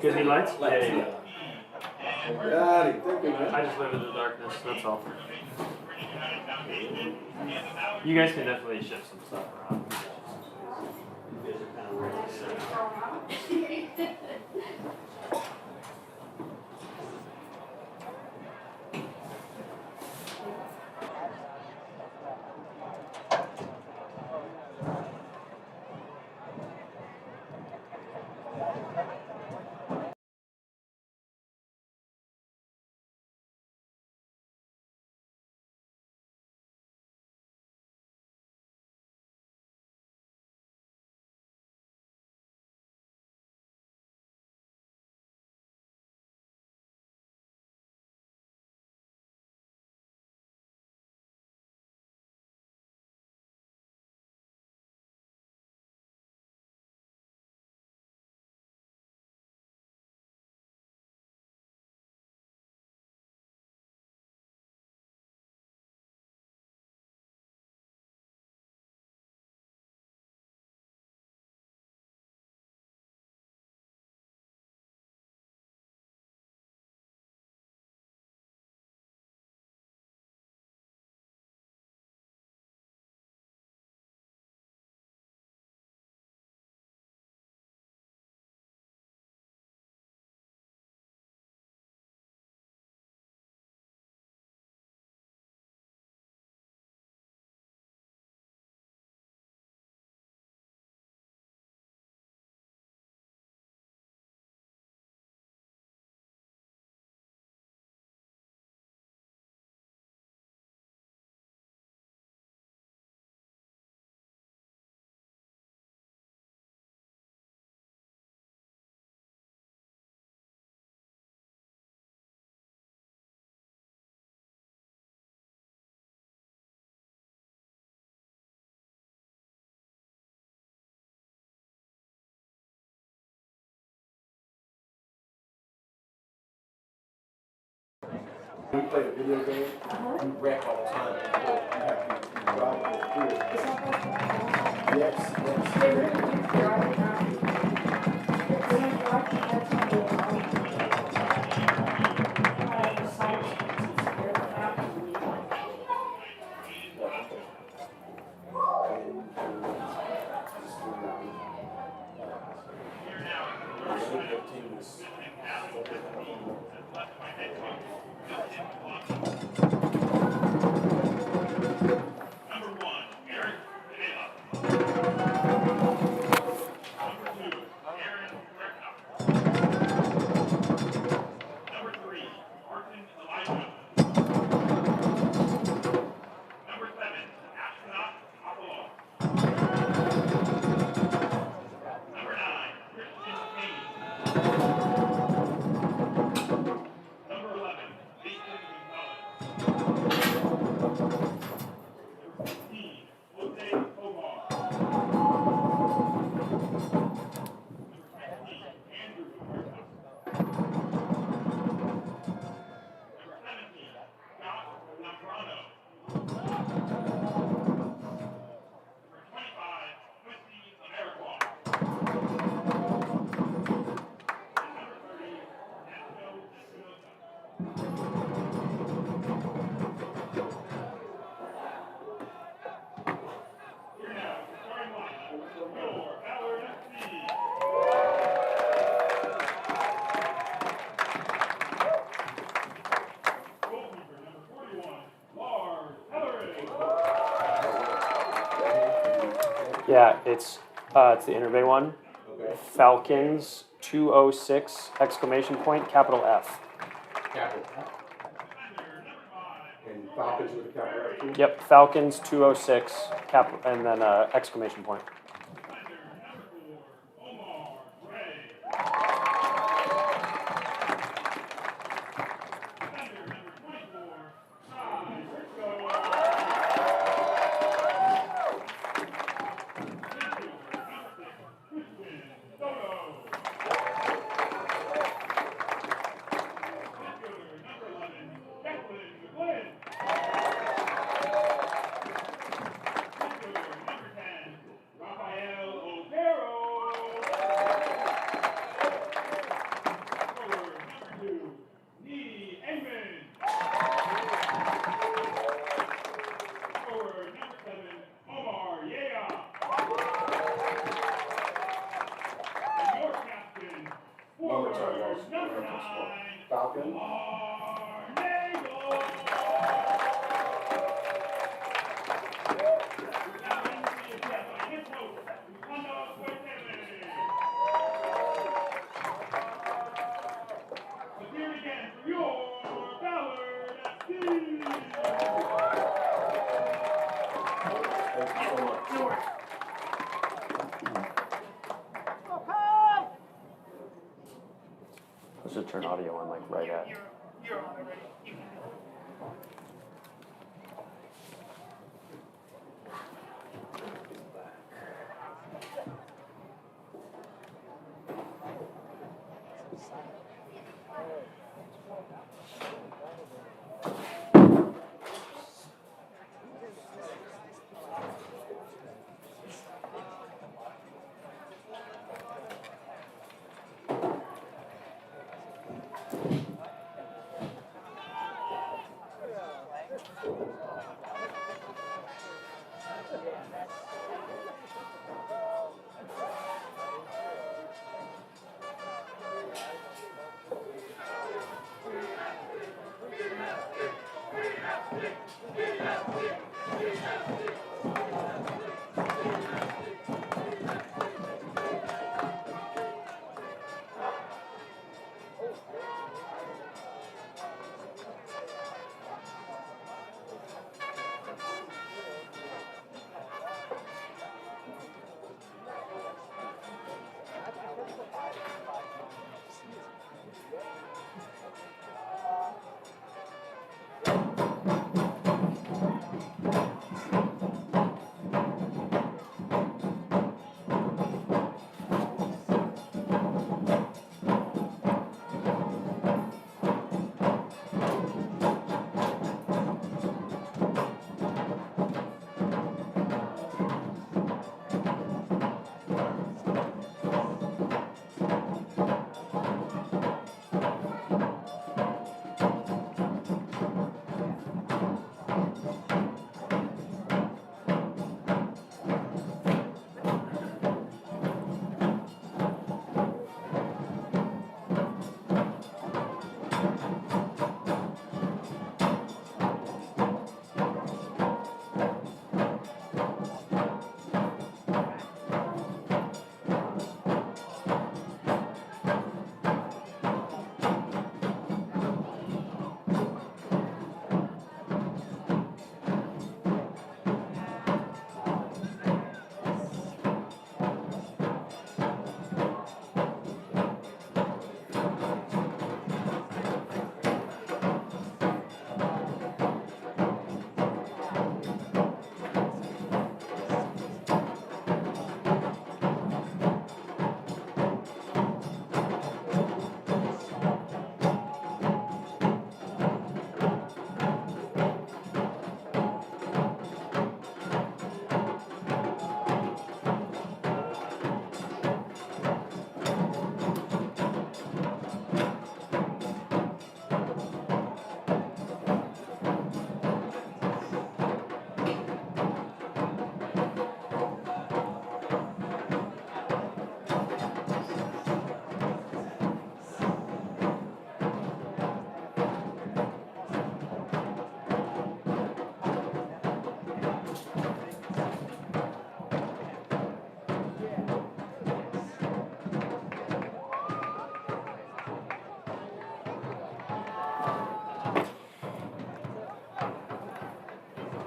Gives me lights? Lights, Yeah. Got it. Thank you, man. I just live in the darkness, that's all. You guys can definitely shift some stuff around. You guys are kind of ready to sit. We play a video game, you wreck all the time. You have to drive through it. Yes, Yeah, it's the Interbay one. Okay. Falcons 206 exclamation point capital F. Capital. And Falcons with a capital F too? Yep, Falcons 206 cap and then exclamation point. to turn audio on like right at. You're on already. You can do it.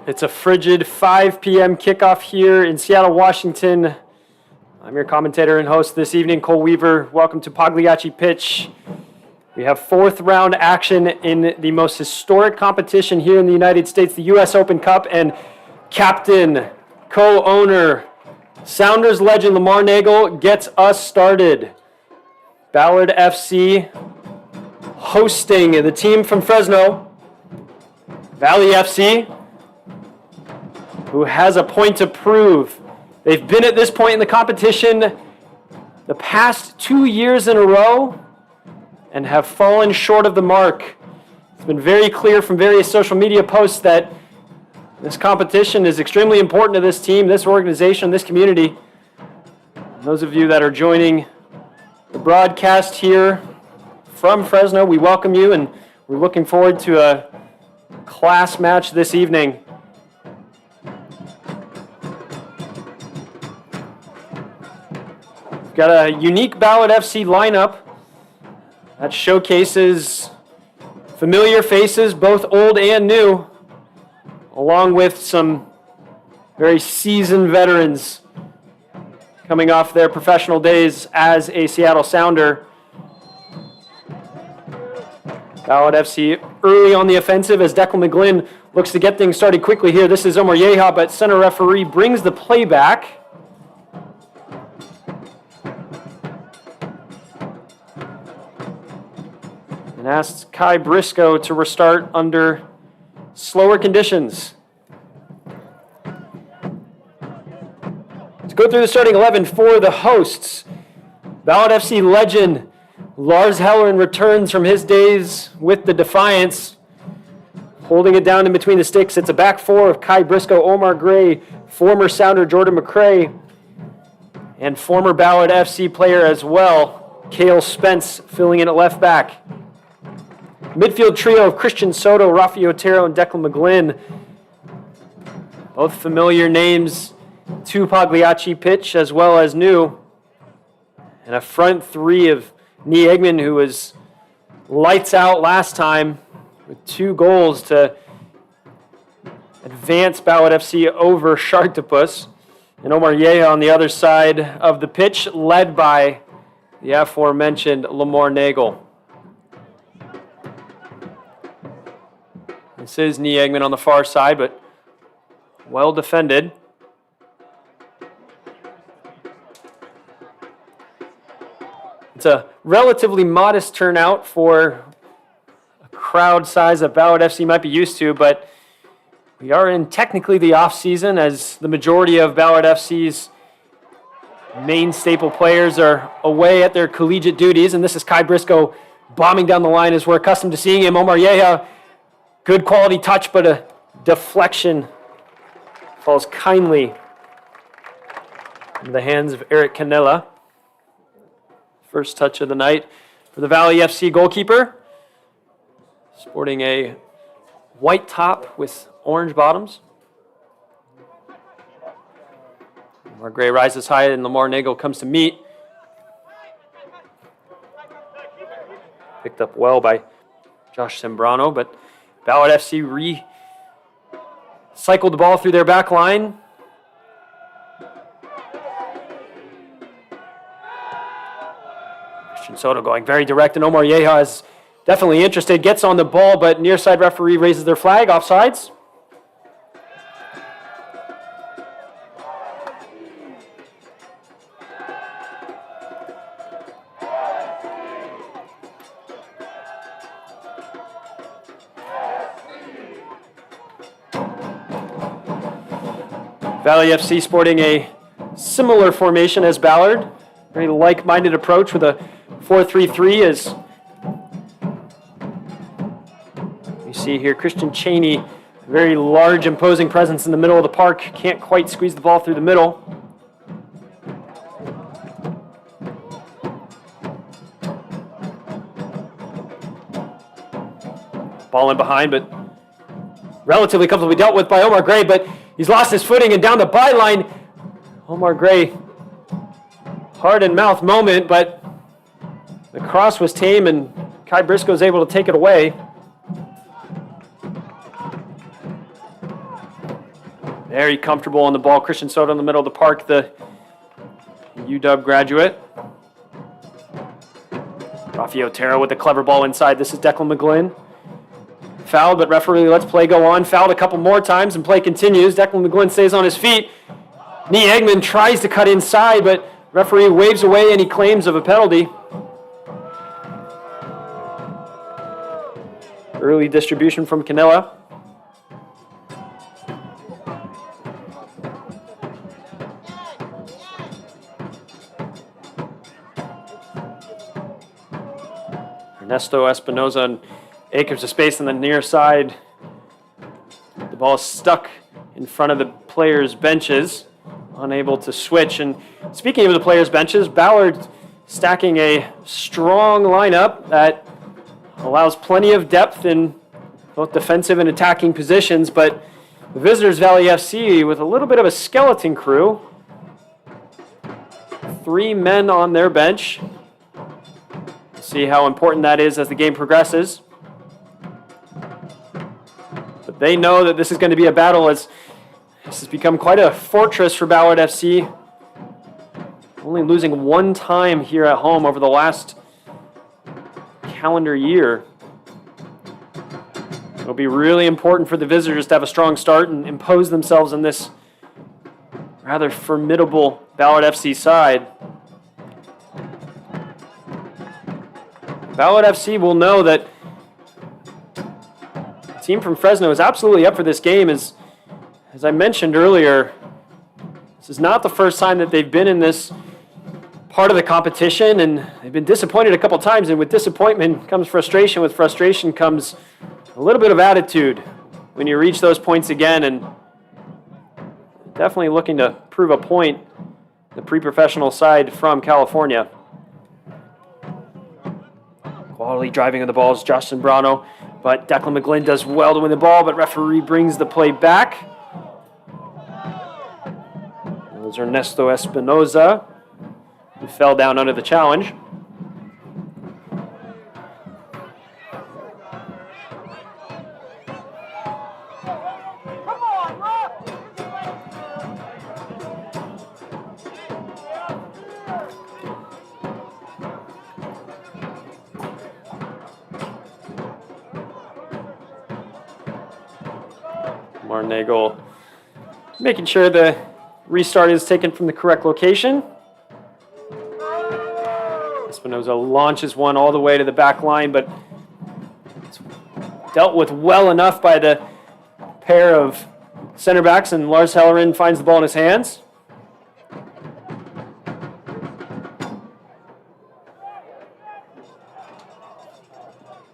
It's a frigid 5 p.m. kickoff here in Seattle, Washington. I'm your commentator and host this evening, Cole Weaver. Welcome to Pagliacci Pitch. We have fourth round action in the most historic competition here in the United States, the U.S. Open Cup, and captain, co-owner, Sounders legend Lamar Nagel gets us started. Ballard FC hosting the team from Fresno, Valley FC, who has a point to prove. They've been at this point in the competition the past 2 years in a row and have fallen short of the mark. It's been very clear from various social media posts that this competition is extremely important to this team, this organization, this community. And those of you that are joining the broadcast here from Fresno, we welcome you, and we're looking forward to a class match this evening. We've got a unique Ballard FC lineup that showcases familiar faces, both old and new, along with some very seasoned veterans coming off their professional days as a Seattle Sounder. Ballard FC early on the offensive as Declan McGlynn looks to get things started quickly here. This is Omar Yeha, but center referee brings the play back. And asks Kai Briscoe to restart under slower conditions. To go through the starting 11 for the hosts, Ballard FC legend Lars Hellerin returns from his days with the Defiance, holding it down in between the sticks. It's a back four of Kai Briscoe, Omar Gray, former Sounder Jordan McCrae, and former Ballard FC player as well, Cale Spence, filling in at left back. Midfield trio of Christian Soto, Rafi Otero, and Declan McGlynn. Both familiar names to Pagliacci pitch as well as new. And a front three of Nee Eggman, who was lights out last time with 2 goals to advance Ballard FC over Sharktopus. And Omar Yeha on the other side of the pitch, led by the aforementioned Lamar Nagel. This is Nee Eggman on the far side, but well defended. It's a relatively modest turnout for a crowd size that Ballard FC might be used to, but we are in technically the off season as the majority of Ballard FC's main staple players are away at their collegiate duties, and this is Kai Briscoe bombing down the line as we're accustomed to seeing him. Omar Yeha, good quality touch, but a deflection falls kindly into the hands of Eric Canella. First touch of the night for the Valley FC goalkeeper, sporting a white top with orange bottoms. Lamar Gray rises high and Lamar Nagel comes to meet. Picked up well by Josh Sembrano, but Ballard FC recycled the ball through their back line. Christian Soto going very direct, and Omar Yeha is definitely interested, gets on the ball, but near side referee raises their flag, offsides. Valley FC sporting a similar formation as Ballard. Very like-minded approach with a 4-3-3 as you see here. Christian Cheney, very large, imposing presence in the middle of the park. Can't quite squeeze the ball through the middle. Ball in behind, but relatively comfortably dealt with by Omar Gray, but he's lost his footing and down the byline. Omar Gray, heart and mouth moment, but the cross was tame and Kai Briscoe is able to take it away. Very comfortable on the ball. Christian Soto in the middle of the park, the UW graduate. Rafi Otero with the clever ball inside. This is Declan McGlynn. Fouled, but referee lets play go on. Fouled a couple more times and play continues. Declan McGlynn stays on his feet. Nee Eggman tries to cut inside, but referee waves away any claims of a penalty. Early distribution from Canella. Ernesto Espinoza and acres of space on the near side. The ball is stuck in front of the players' benches, unable to switch. And speaking of the players' benches, Ballard stacking a strong lineup that allows plenty of depth in both defensive and attacking positions, but the visitors, Valley FC, with a little bit of a skeleton crew. 3 men on their bench. We'll see how important that is as the game progresses. But they know that this is going to be a battle, as this has become quite a fortress for Ballard FC. Only losing 1 time here at home over the last calendar year. It'll be really important for the visitors to have a strong start and impose themselves on this rather formidable Ballard FC side. Ballard FC will know that the team from Fresno is absolutely up for this game. As I mentioned earlier, this is not the first time that they've been in this part of the competition, and they've been disappointed a couple times, and with disappointment comes frustration. With frustration comes a little bit of attitude when you reach those points again, and definitely looking to prove a point, the pre-professional side from California. Quality driving of the ball is Josh Zambrano, but Declan McGlynn does well to win the ball, but referee brings the play back. It was Ernesto Espinoza who fell down under the challenge. Marnagel making sure the restart is taken from the correct location. Espinoza launches one all the way to the back line, but it's dealt with well enough by the pair of center backs, and Lars Hellerin finds the ball in his hands.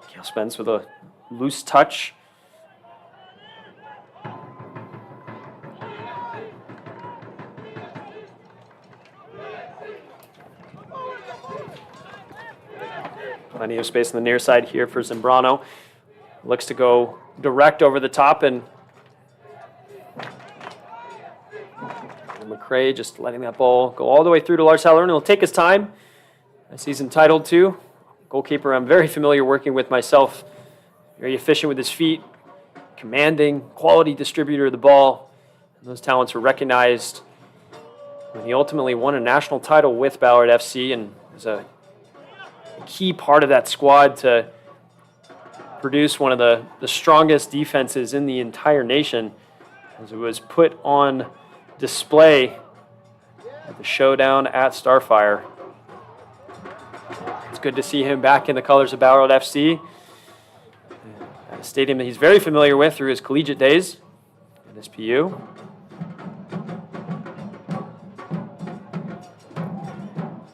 Cale Spence with a loose touch. Plenty of space on the near side here for Zambrano. Looks to go direct over the top, and McRae just letting that ball go all the way through to Lars Halloran. He'll take his time, as he's entitled to. Goalkeeper I'm very familiar working with myself. Very efficient with his feet, commanding, quality distributor of the ball. And those talents were recognized when he ultimately won a national title with Ballard FC, and was a key part of that squad to produce one of the strongest defenses in the entire nation, as it was put on display at the showdown at Starfire. It's good to see him back in the colors of Ballard FC, at a stadium that he's very familiar with through his collegiate days at SPU.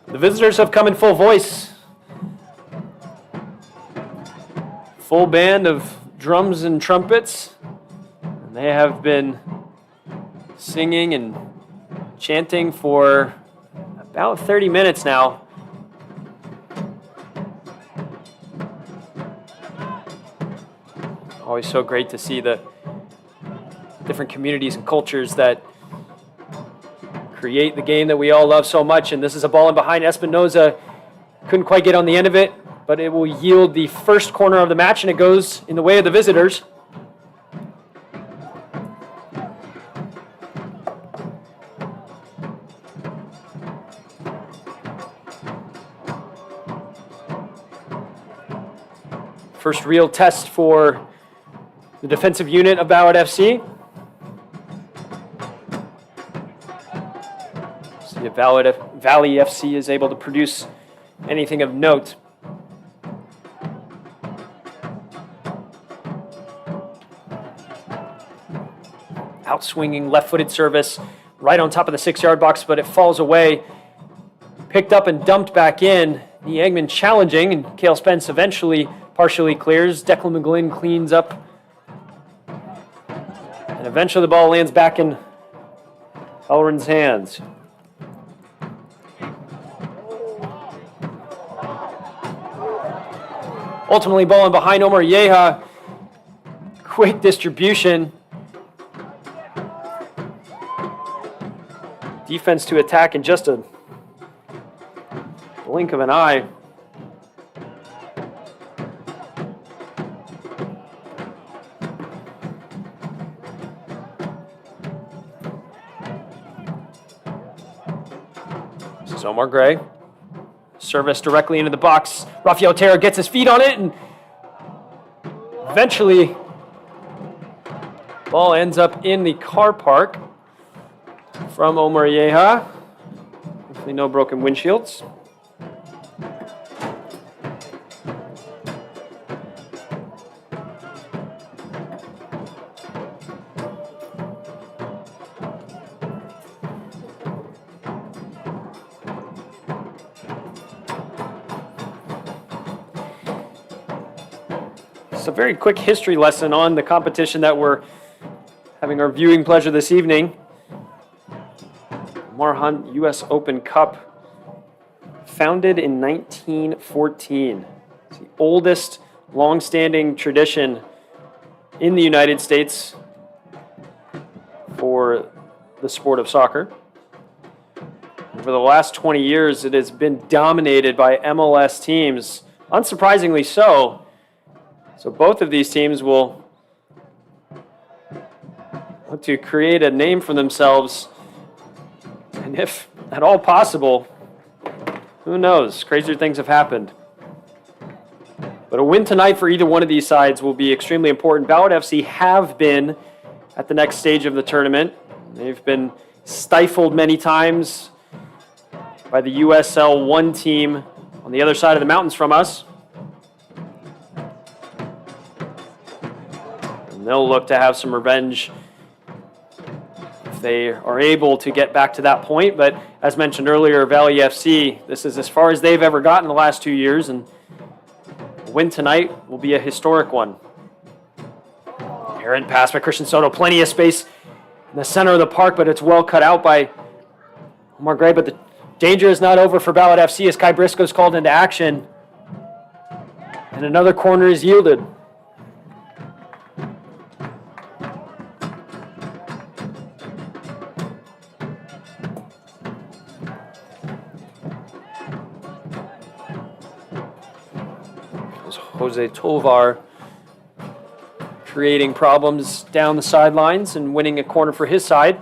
The visitors have come in full voice. Full band of drums and trumpets. And they have been singing and chanting for about 30 minutes now. Always so great to see the different communities and cultures that create the game that we all love so much. And this is a ball in behind. Espinoza couldn't quite get on the end of it, but it will yield the first corner of the match, and it goes in the way of the visitors. First real test for the defensive unit of Ballard FC. See if Valley FC is able to produce anything of note. Outswinging left-footed service right on top of the 6-yard box, but it falls away. Picked up and dumped back in. Niangman challenging, and Cale Spence eventually partially clears. Declan McGlynn cleans up. And eventually the ball lands back in Halloran's hands. Ultimately, ball in behind Omar Yeha. Quick distribution. Defense to attack in just a blink of an eye. This is Omar Gray. Service directly into the box. Rafael Terra gets his feet on it, and eventually Ball ends up in the car park from Omarieha. Hopefully no broken windshields. It's a very quick history lesson on the competition that we're having our viewing pleasure this evening. Marhan U.S. Open Cup, founded in 1914. It's the oldest long-standing tradition in the United States for the sport of soccer. Over the last 20 years, it has been dominated by MLS teams, unsurprisingly so. So both of these teams will look to create a name for themselves, and if at all possible, who knows, crazier things have happened. But a win tonight for either one of these sides will be extremely important. Ballard FC have been at the next stage of the tournament. They've been stifled many times by the USL 1 team on the other side of the mountains from us. And they'll look to have some revenge if they are able to get back to that point. But as mentioned earlier, Valley FC, this is as far as they've ever gotten in the last 2 years, and a win tonight will be a historic one. Errant pass by Christian Soto, plenty of space in the center of the park, but it's well cut out by Omar Gray. But the danger is not over for Ballard FC as Kai Briscoe is called into action, and another corner is yielded. Jose Tovar creating problems down the sidelines and winning a corner for his side.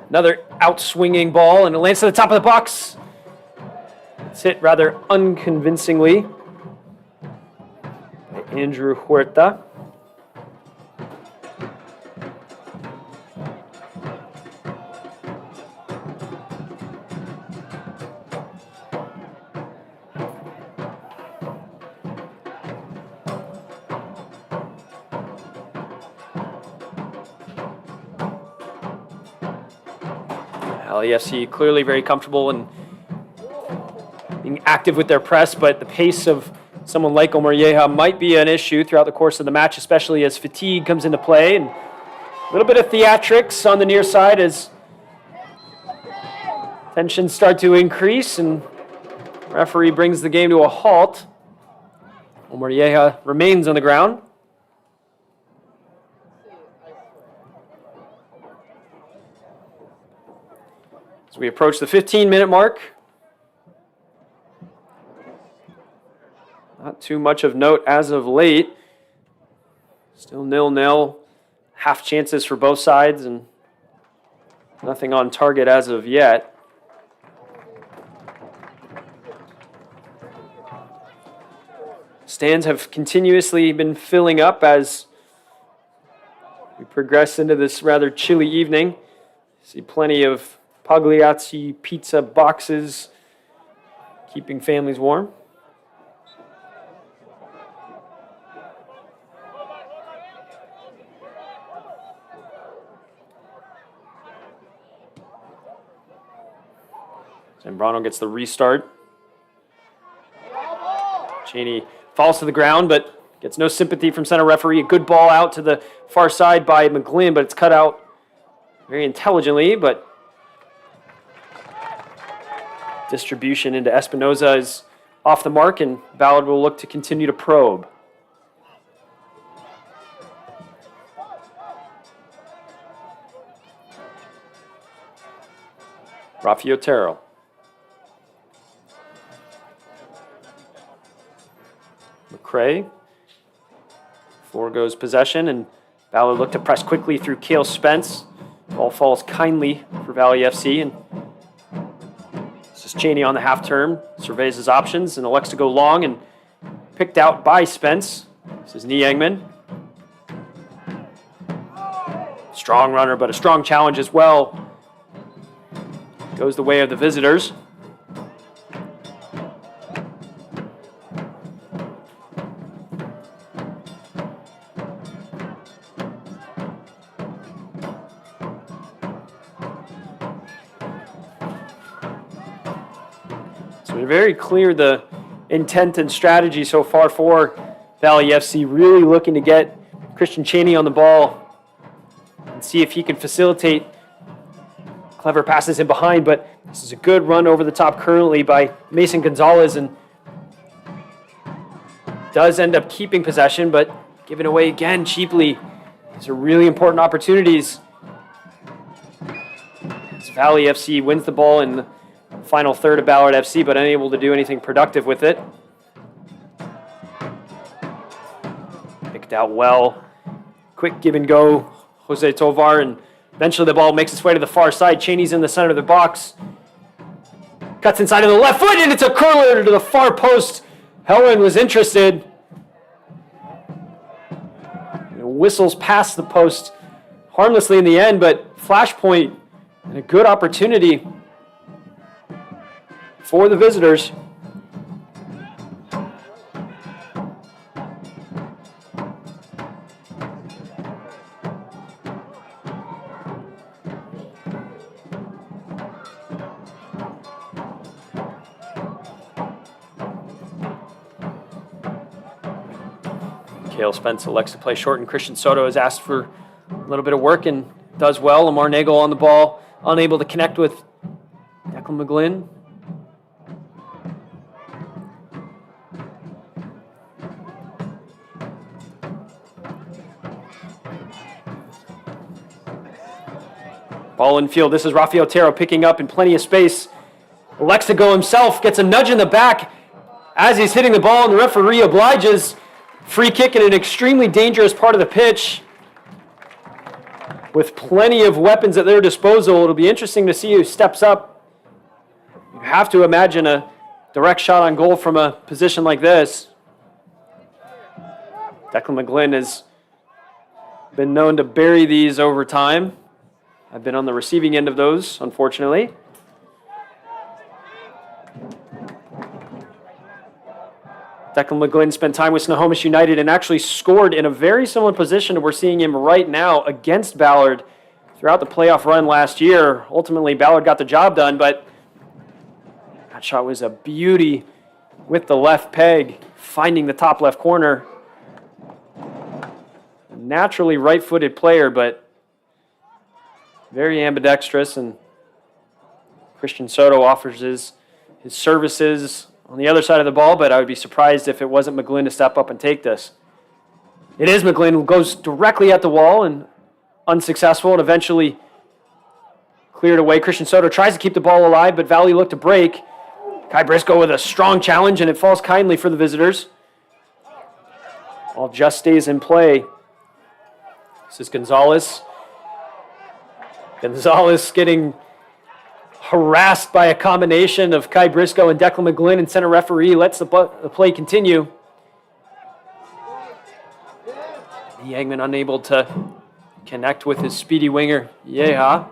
Another out-swinging ball, and it lands to the top of the box. It's hit rather unconvincingly by Andrew Huerta. LAFC clearly very comfortable in being active with their press, but the pace of someone like Omarieha might be an issue throughout the course of the match, especially as fatigue comes into play. And a little bit of theatrics on the near side as tensions start to increase and referee brings the game to a halt. Omarieha remains on the ground. As we approach the 15-minute mark, not too much of note as of late. Still 0-0, half chances for both sides, and nothing on target as of yet. Stands have continuously been filling up as we progress into this rather chilly evening. See plenty of Pagliacci pizza boxes, keeping families warm. Zambrano gets the restart. Cheney falls to the ground, but gets no sympathy from center referee. A good ball out to the far side by McGlynn, but it's cut out very intelligently, but distribution into Espinoza is off the mark, and Ballard will look to continue to probe. Rafi Otero. McCray foregoes possession, and Ballard look to press quickly through Cale Spence. Ball falls kindly for Valley FC, and this is Cheney on the half turn, surveys his options and elects to go long, and picked out by Spence. This is Niangman. Strong runner, but a strong challenge as well. Goes the way of the visitors. So very clear the intent and strategy so far for Valley FC, really looking to get Christian Cheney on the ball and see if he can facilitate clever passes in behind, but this is a good run over the top currently by Mason Gonzalez, and does end up keeping possession, but given away again cheaply. These are really important opportunities. As Valley FC wins the ball in the final third of Ballard FC, but unable to do anything productive with it. Picked out well. Quick give and go, Jose Tovar, and eventually the ball makes its way to the far side. Cheney's in the center of the box. Cuts inside of the left foot, and it's a curler to the far post. Helwin was interested. Whistles past the post harmlessly in the end, but flashpoint and a good opportunity for the visitors. Cale Spence elects to play short, and Christian Soto has asked for a little bit of work and does well. Lamar Nagel on the ball, unable to connect with Declan McGlynn. Ball in field. This is Rafael Otero picking up in plenty of space. Elects to go himself, gets a nudge in the back as he's hitting the ball, and the referee obliges. Free kick in an extremely dangerous part of the pitch. With plenty of weapons at their disposal, it'll be interesting to see who steps up. You have to imagine a direct shot on goal from a position like this. Declan McGlynn has been known to bury these over time. I've been on the receiving end of those, unfortunately. Declan McGlynn spent time with Snohomish United and actually scored in a very similar position to we're seeing him right now against Ballard throughout the playoff run last year. Ultimately, Ballard got the job done, but that shot was a beauty with the left peg, finding the top left corner. A naturally right-footed player, but very ambidextrous, and Christian Soto offers his services on the other side of the ball, but I would be surprised if it wasn't McGlynn to step up and take this. It is McGlynn who goes directly at the wall and unsuccessful, and eventually cleared away. Christian Soto tries to keep the ball alive, but Valley looked to break. Kai Briscoe with a strong challenge, and it falls kindly for the visitors. All just stays in play. This is Gonzalez. Gonzalez getting harassed by a combination of Kai Briscoe and Declan McGlynn, and center referee lets the play continue. Yangman unable to connect with his speedy winger, Yeha.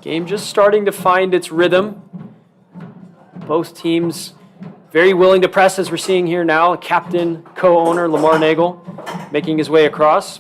Game just starting to find its rhythm. Both teams very willing to press, as we're seeing here now. Captain, co-owner Lamar Nagel making his way across.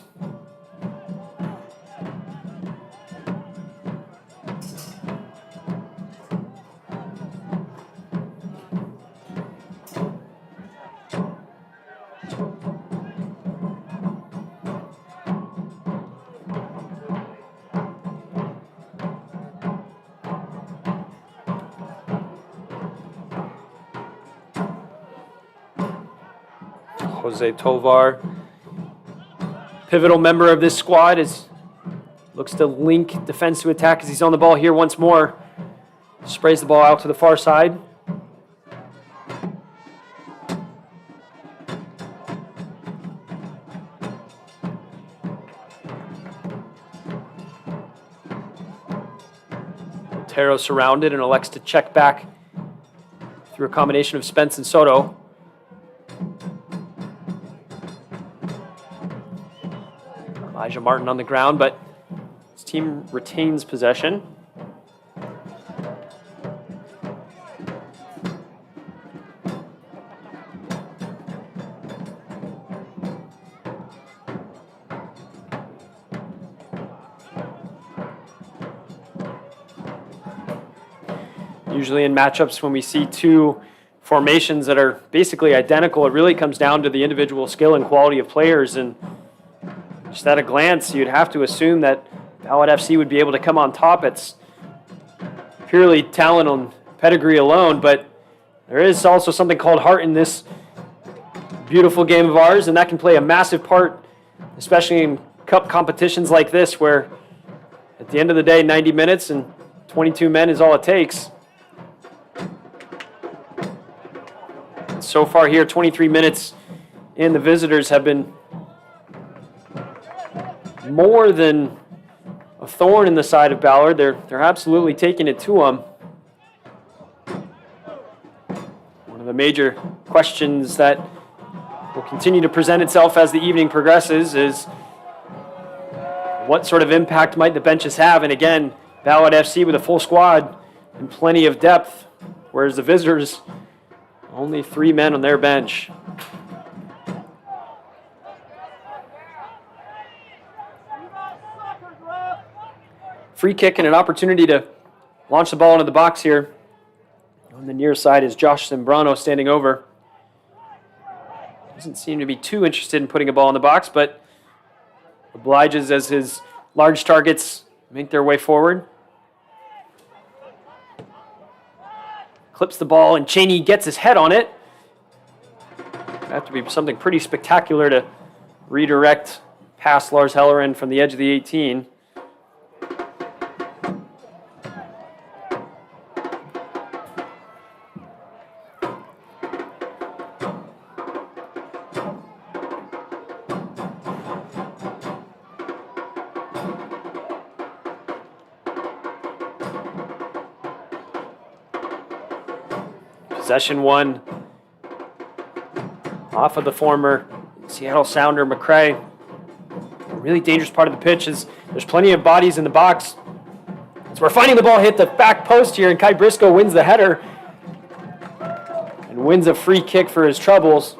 Jose Tovar, pivotal member of this squad, looks to link defense to attack as he's on the ball here once more. Sprays the ball out to the far side. Otero surrounded and elects to check back through a combination of Spence and Soto. Elijah Martin on the ground, but his team retains possession. Usually in matchups when we see two formations that are basically identical, it really comes down to the individual skill and quality of players. And just at a glance, you'd have to assume that Ballard FC would be able to come on top. It's purely talent on pedigree alone, but there is also something called heart in this beautiful game of ours, and that can play a massive part, especially in cup competitions like this, where at the end of the day, 90 minutes and 22 men is all it takes. So far here, 23 minutes in, the visitors have been more than a thorn in the side of Ballard. They're absolutely taking it to them. One of the major questions that will continue to present itself as the evening progresses is what sort of impact might the benches have? And again, Ballard FC with a full squad and plenty of depth, whereas the visitors, only 3 men on their bench. Free kick and an opportunity to launch the ball into the box here. On the near side is Josh Sembrano standing over. Doesn't seem to be too interested in putting a ball in the box, but obliges as his large targets make their way forward. Clips the ball, and Cheney gets his head on it. It'd have to be something pretty spectacular to redirect past Lars Hellerin from the edge of the 18. Possession one off of the former Seattle Sounder, McCray. A really dangerous part of the pitch is there's plenty of bodies in the box. So we're finding the ball hit the back post here, and Kai Briscoe wins the header and wins a free kick for his troubles.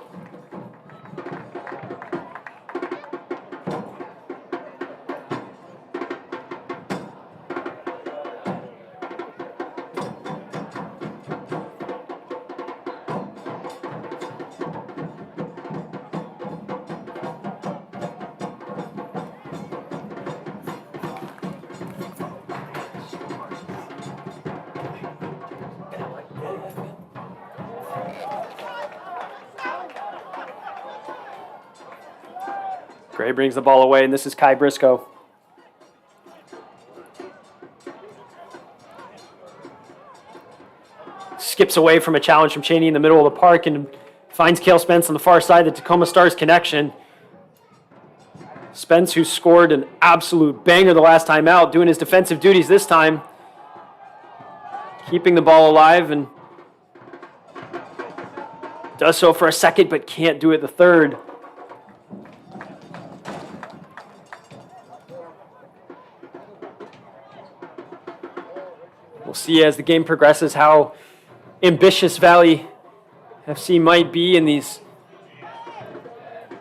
Gray brings the ball away, and this is Kai Briscoe. Skips away from a challenge from Cheney in the middle of the park and finds Cale Spence on the far side, the Tacoma Stars connection. Spence, who scored an absolute banger the last time out, doing his defensive duties this time, keeping the ball alive, and does so for a second, but can't do it the third. We'll see as the game progresses how ambitious Valley FC might be in these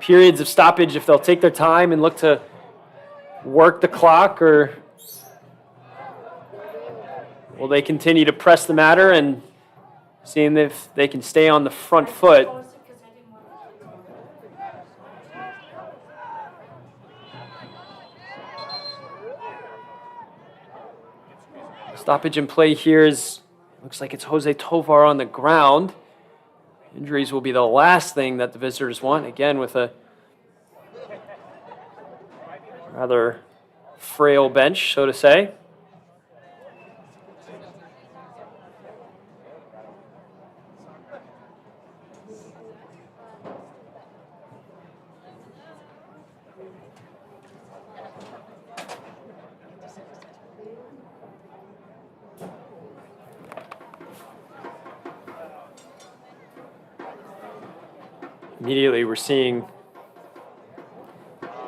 periods of stoppage, if they'll take their time and look to work the clock, or will they continue to press the matter and seeing if they can stay on the front foot. Stoppage in play here is, looks like it's Jose Tovar on the ground. Injuries will be the last thing that the visitors want, again with a rather frail bench, so to say. Immediately we're seeing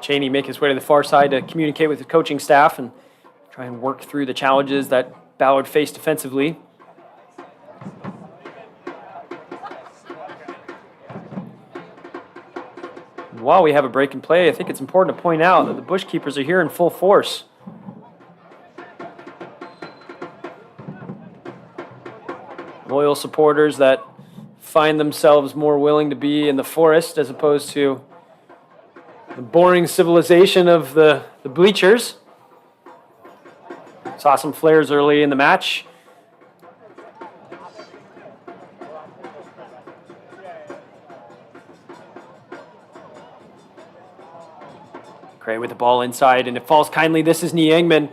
Cheney make his way to the far side to communicate with the coaching staff and try and work through the challenges that Ballard faced defensively. While we have a break in play, I think it's important to point out that the Bush Keepers are here in full force. Loyal supporters that find themselves more willing to be in the forest as opposed to the boring civilization of the bleachers. Saw some flares early in the match. Gray with the ball inside, and it falls kindly. This is Niangman.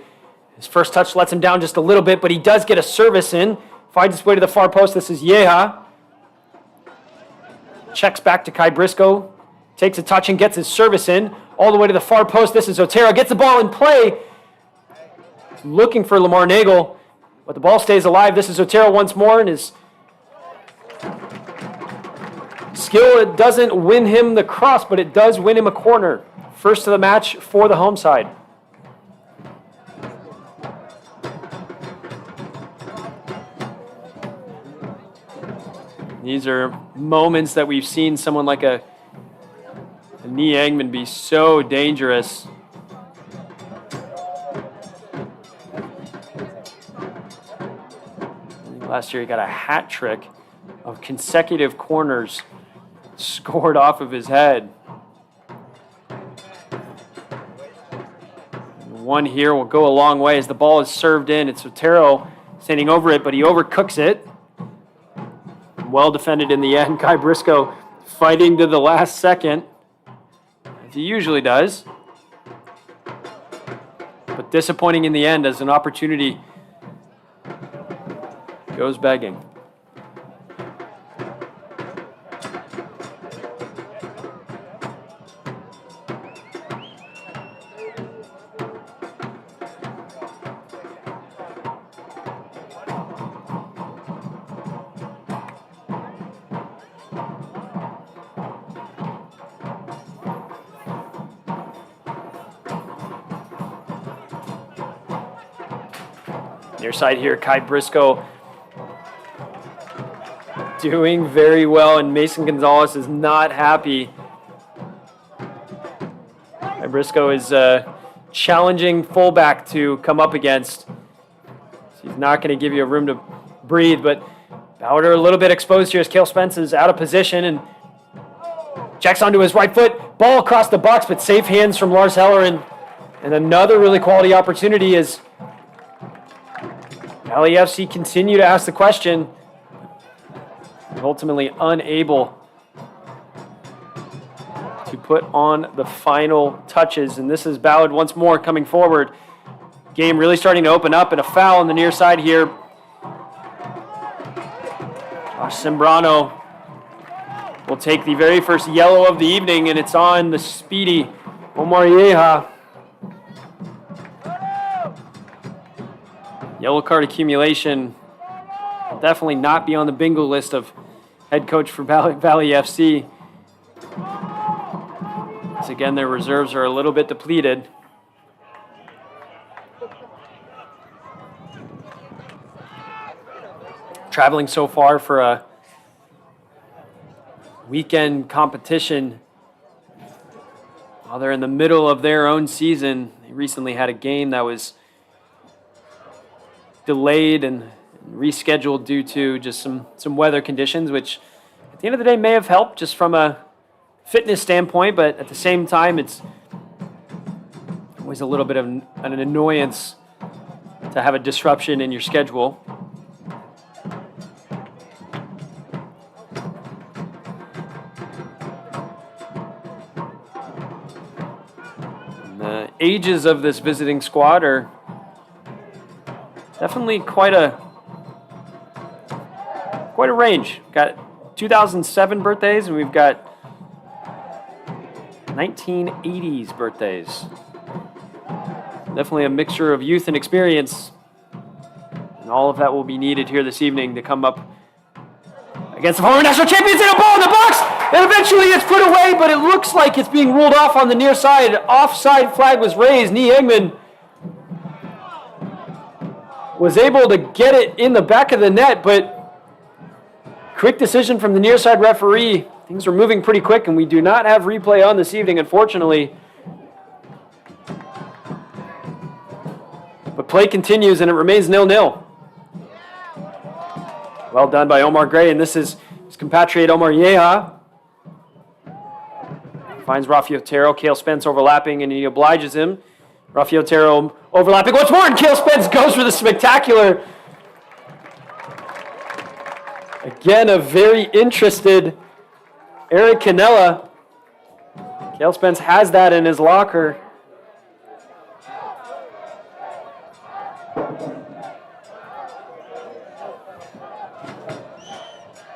His first touch lets him down just a little bit, but he does get a service in. Finds his way to the far post. This is Yeha. Checks back to Kai Briscoe. Takes a touch and gets his service in. All the way to the far post. This is Otero. Gets the ball in play. Looking for Lamar Nagel, but the ball stays alive. This is Otero once more, and his skill, it doesn't win him the cross, but it does win him a corner. First of the match for the home side. These are moments that we've seen someone like a Niangman be so dangerous. Last year he got a hat trick of consecutive corners scored off of his head. One here will go a long way as the ball is served in. It's Otero standing over it, but he overcooks it. Well defended in the end. Kai Briscoe fighting to the last second, as he usually does. But disappointing in the end as an opportunity goes begging. Near side here, Kai Briscoe doing very well, and Mason Gonzalez is not happy. Kai Briscoe is a challenging fullback to come up against. He's not going to give you a room to breathe, but Ballard are a little bit exposed here as Cale Spence is out of position and checks onto his right foot. Ball across the box, but safe hands from Lars Heller, and another really quality opportunity as LAFC continue to ask the question, ultimately unable to put on the final touches. And this is Ballard once more coming forward. Game really starting to open up, and a foul on the near side here. Josh Sembrano will take the very first yellow of the evening, and it's on the speedy Omar Yeha. Yellow card accumulation will definitely not be on the bingo list of head coach for Valley FC. As again, their reserves are a little bit depleted. Traveling so far for a weekend competition while they're in the middle of their own season. They recently had a game that was delayed and rescheduled due to just some weather conditions, which at the end of the day may have helped just from a fitness standpoint, but at the same time it's always a little bit of an annoyance to have a disruption in your schedule. And the ages of this visiting squad are definitely quite a range. We've got 2007 birthdays, and we've got 1980s birthdays. Definitely a mixture of youth and experience, and all of that will be needed here this evening to come up against the former national champions. And a ball in the box, And eventually it's put away, but it looks like it's being ruled off on the near side. Offside flag was raised. Niegman was able to get it in the back of the net, but quick decision from the near side referee. Things are moving pretty quick, and we do not have replay on this evening, unfortunately. But play continues, and it remains 0-0. Well done by Omar Gray, and this is his compatriot Omar Yeha. Finds Rafi Otero, Cale Spence overlapping, and he obliges him. Rafi Otero overlapping once more, and Cale Spence goes for the spectacular. Again, a very interested Eric Canella. Cale Spence has that in his locker.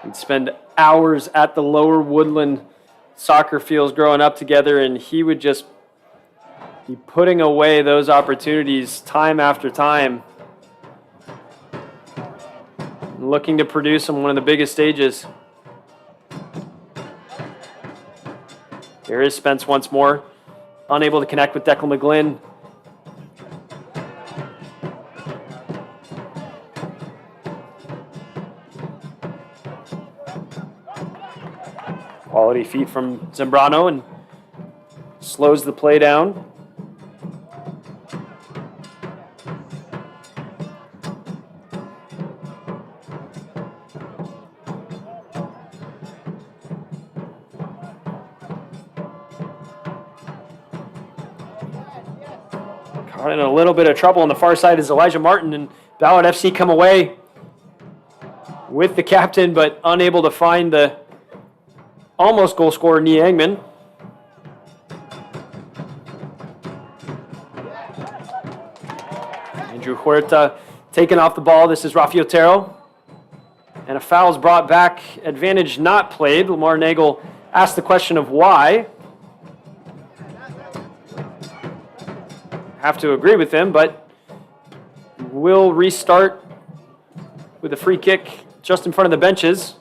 We'd spend hours at the Lower Woodland soccer fields growing up together, and he would just be putting away those opportunities time after time, looking to produce on one of the biggest stages. There is Spence once more, unable to connect with Declan McGlynn. Quality feet from Zambrano and slows the play down. Caught in a little bit of trouble on the far side is Elijah Martin, and Ballard FC come away with the captain, but unable to find the almost goal scorer, Nia Engman. Andrew Huerta taken off the ball. This is Rafi Otero. And a foul is brought back. Advantage not played. Lamar Nagel asked the question of why. Have to agree with him, but we'll restart with a free kick just in front of the benches.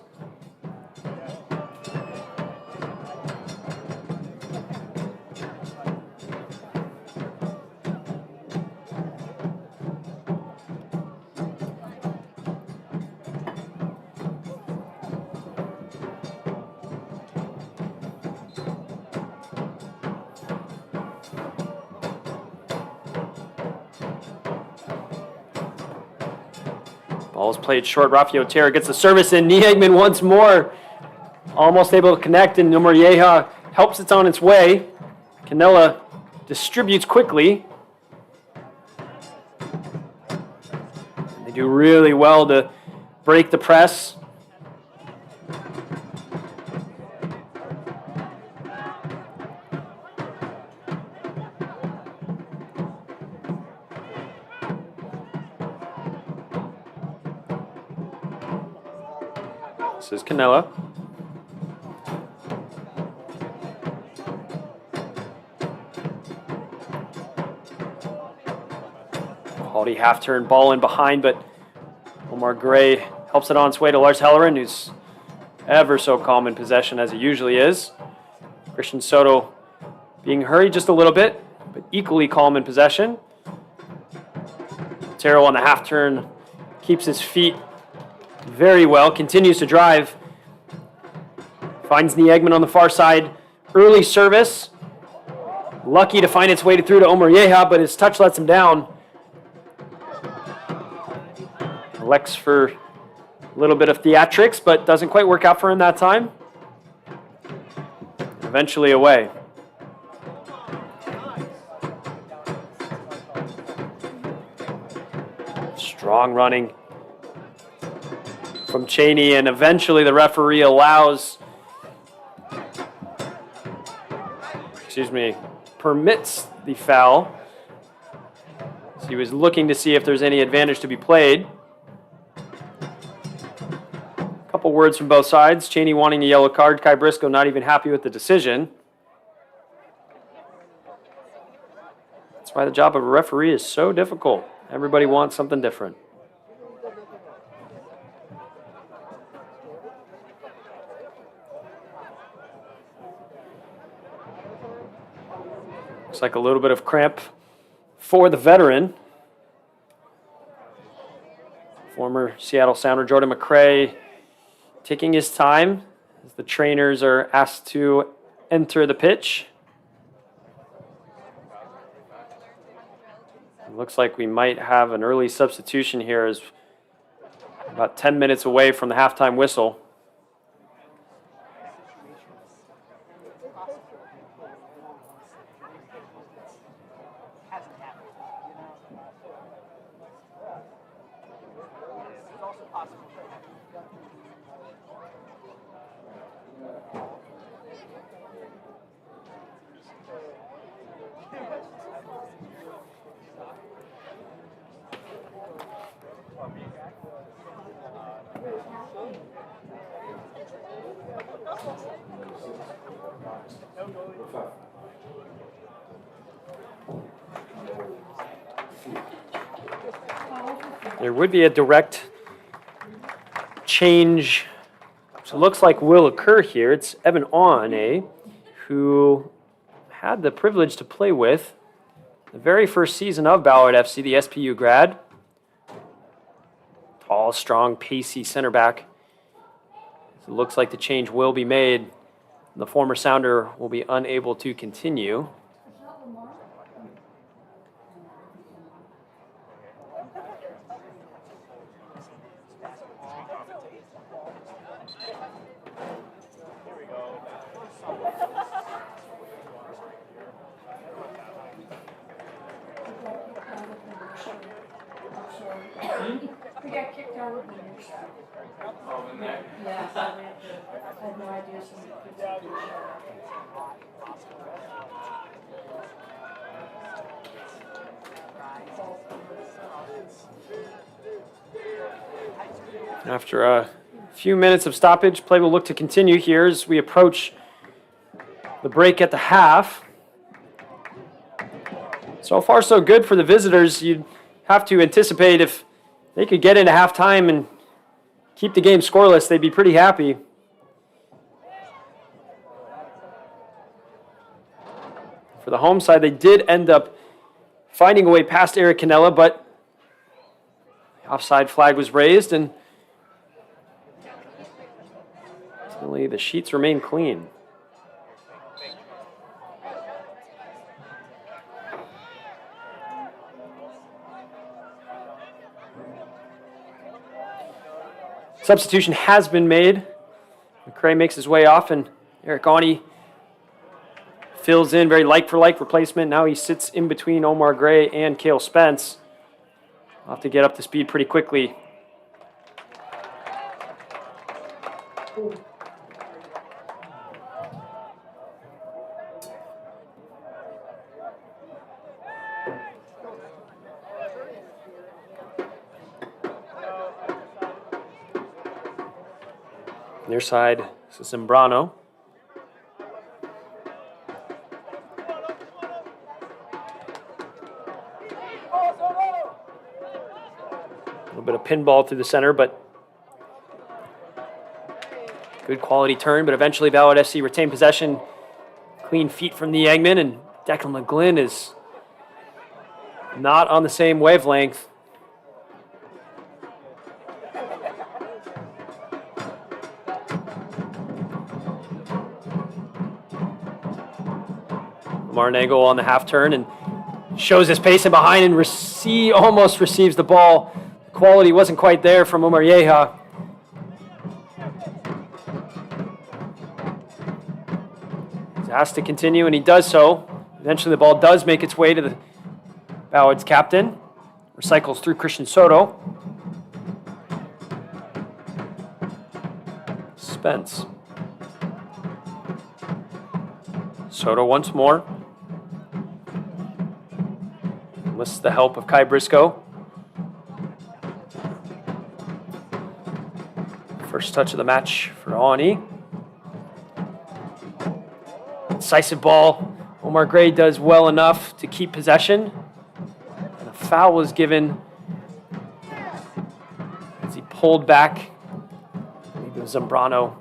Ball's played short. Rafi Otero gets the service in. Niegman once more. Almost able to connect, and Omar Yeha helps it on its way. Canella distributes quickly. They do really well to break the press. This is Canella. Quality half-turn ball in behind, but Omar Gray helps it on its way to Lars Hellerin, who's ever so calm in possession as he usually is. Christian Soto being hurried just a little bit, but equally calm in possession. Otero on the half-turn keeps his feet very well, continues to drive. Finds Niegman on the far side. Early service. Lucky to find its way through to Omar Yeha, but his touch lets him down. Elects for a little bit of theatrics, but doesn't quite work out for him that time. Eventually away. Strong running from Cheney, and eventually the referee permits the foul. So he was looking to see if there's any advantage to be played. A couple words from both sides. Cheney wanting a yellow card. Kai Briscoe not even happy with the decision. That's why the job of a referee is so difficult. Everybody wants something different. Looks like a little bit of cramp for the veteran. Former Seattle Sounder Jordan McCray taking his time as the trainers are asked to enter the pitch. It looks like we might have an early substitution here, as about 10 minutes away from the halftime whistle. There would be a direct change, so it looks like will occur here. It's Evan Aune, who had the privilege to play with the very first season of Ballard FC, the SPU grad. Tall, strong, pacey center back. So it looks like the change will be made. The former Sounder will be unable to continue. We got kicked out of the news. Yeah, so I had no idea some kids would do that. After a few minutes of stoppage, play will look to continue here as we approach the break at the half. So far, so good for the visitors. You'd have to anticipate if they could get into halftime and keep the game scoreless, they'd be pretty happy. For the home side, they did end up finding a way past Eric Canella, but the offside flag was raised, and ultimately the sheets remain clean. Substitution has been made. McCray makes his way off, and Eric Aune fills in, very like-for-like replacement. Now he sits in between Omar Gray and Cale Spence. I'll have to get up to speed pretty quickly. Near side, this is Zambrano. A little bit of pinball through the center, but good quality turn. But eventually Ballard FC retain possession. Clean feet from the Eggman, and Declan McGlynn is not on the same wavelength. Marnagle on the half turn and shows his pace in behind and almost receives the ball. The quality wasn't quite there from Omar Yeha. He's asked to continue, and he does so. Eventually the ball does make its way to the Ballard's captain. Recycles through Christian Soto. Spence. Soto once more. Enlists the help of Kai Briscoe. First touch of the match for Aune. Decisive ball. Omar Gray does well enough to keep possession. And a foul was given as he pulled back. I believe it was Zambrano,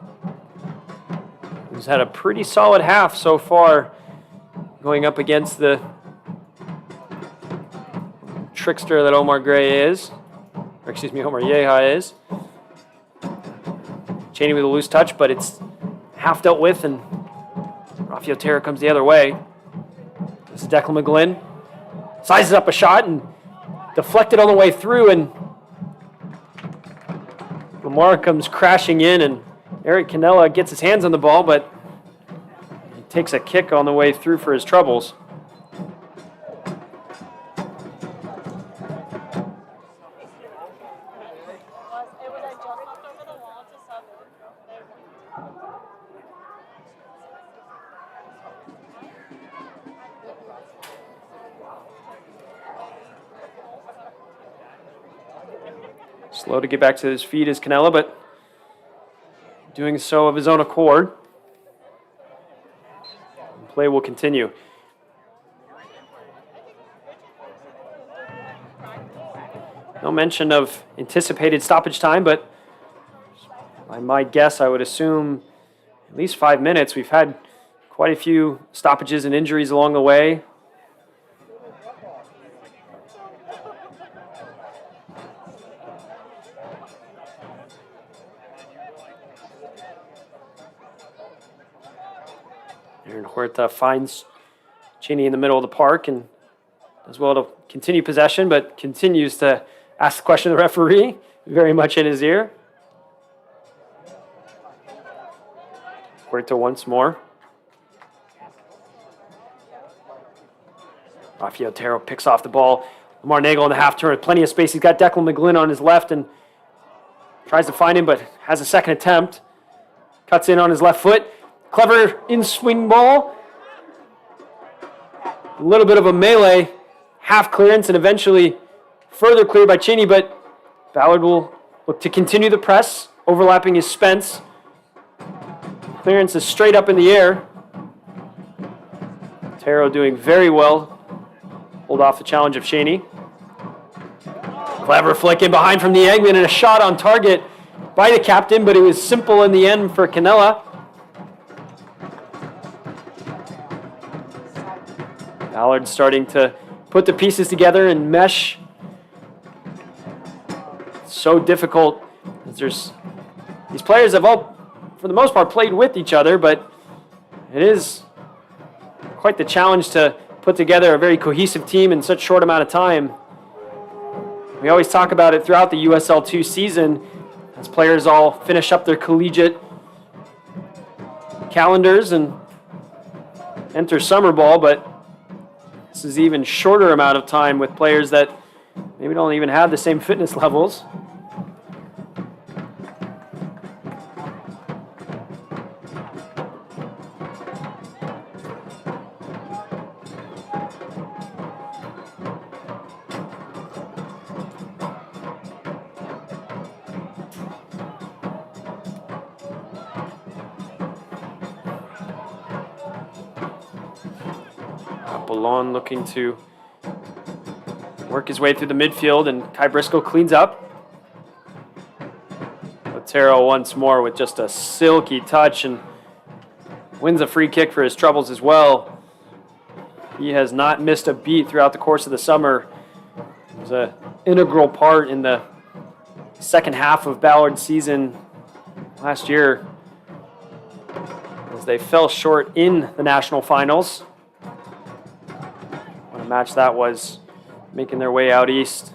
who's had a pretty solid half so far going up against the trickster that Omar Gray is, or excuse me, Omar Yeha is. Cheney with a loose touch, but it's half dealt with, and Rafi Otero comes the other way. This is Declan McGlynn. Sizes up a shot and deflected on the way through, and Lamar comes crashing in, and Eric Canella gets his hands on the ball, but he takes a kick on the way through for his troubles. Slow to get back to his feet is Canella, but doing so of his own accord. Play will continue. No mention of anticipated stoppage time, but by my guess, I would assume at least 5 minutes. We've had quite a few stoppages and injuries along the way. Aaron Huerta finds Cheney in the middle of the park and does well to continue possession, but continues to ask the question of the referee, very much in his ear. Huerta once more. Rafi Otero picks off the ball. Lamar Nagel on the half turn with plenty of space. He's got Declan McGlynn on his left and tries to find him, but has a second attempt. Cuts in on his left foot. Clever in-swing ball. A little bit of a melee. Half clearance and eventually further cleared by Cheney, but Ballard will look to continue the press, overlapping his Spence. Clearance is straight up in the air. Otero doing very well. Hold off the challenge of Cheney. Clever flick in behind from the Eggman and a shot on target by the captain, but it was simple in the end for Canella. Ballard starting to put the pieces together and mesh. It's so difficult. These players have all, for the most part, played with each other, but it is quite the challenge to put together a very cohesive team in such a short amount of time. We always talk about it throughout the USL2 season as players all finish up their collegiate calendars and enter summer ball, but this is even shorter amount of time with players that maybe don't even have the same fitness levels. Ballard looking to work his way through the midfield, and Kai Briscoe cleans up. Otero once more with just a silky touch and wins a free kick for his troubles as well. He has not missed a beat throughout the course of the summer. He was an integral part in the second half of Ballard's season last year as they fell short in the national finals. What a match that was, making their way out east.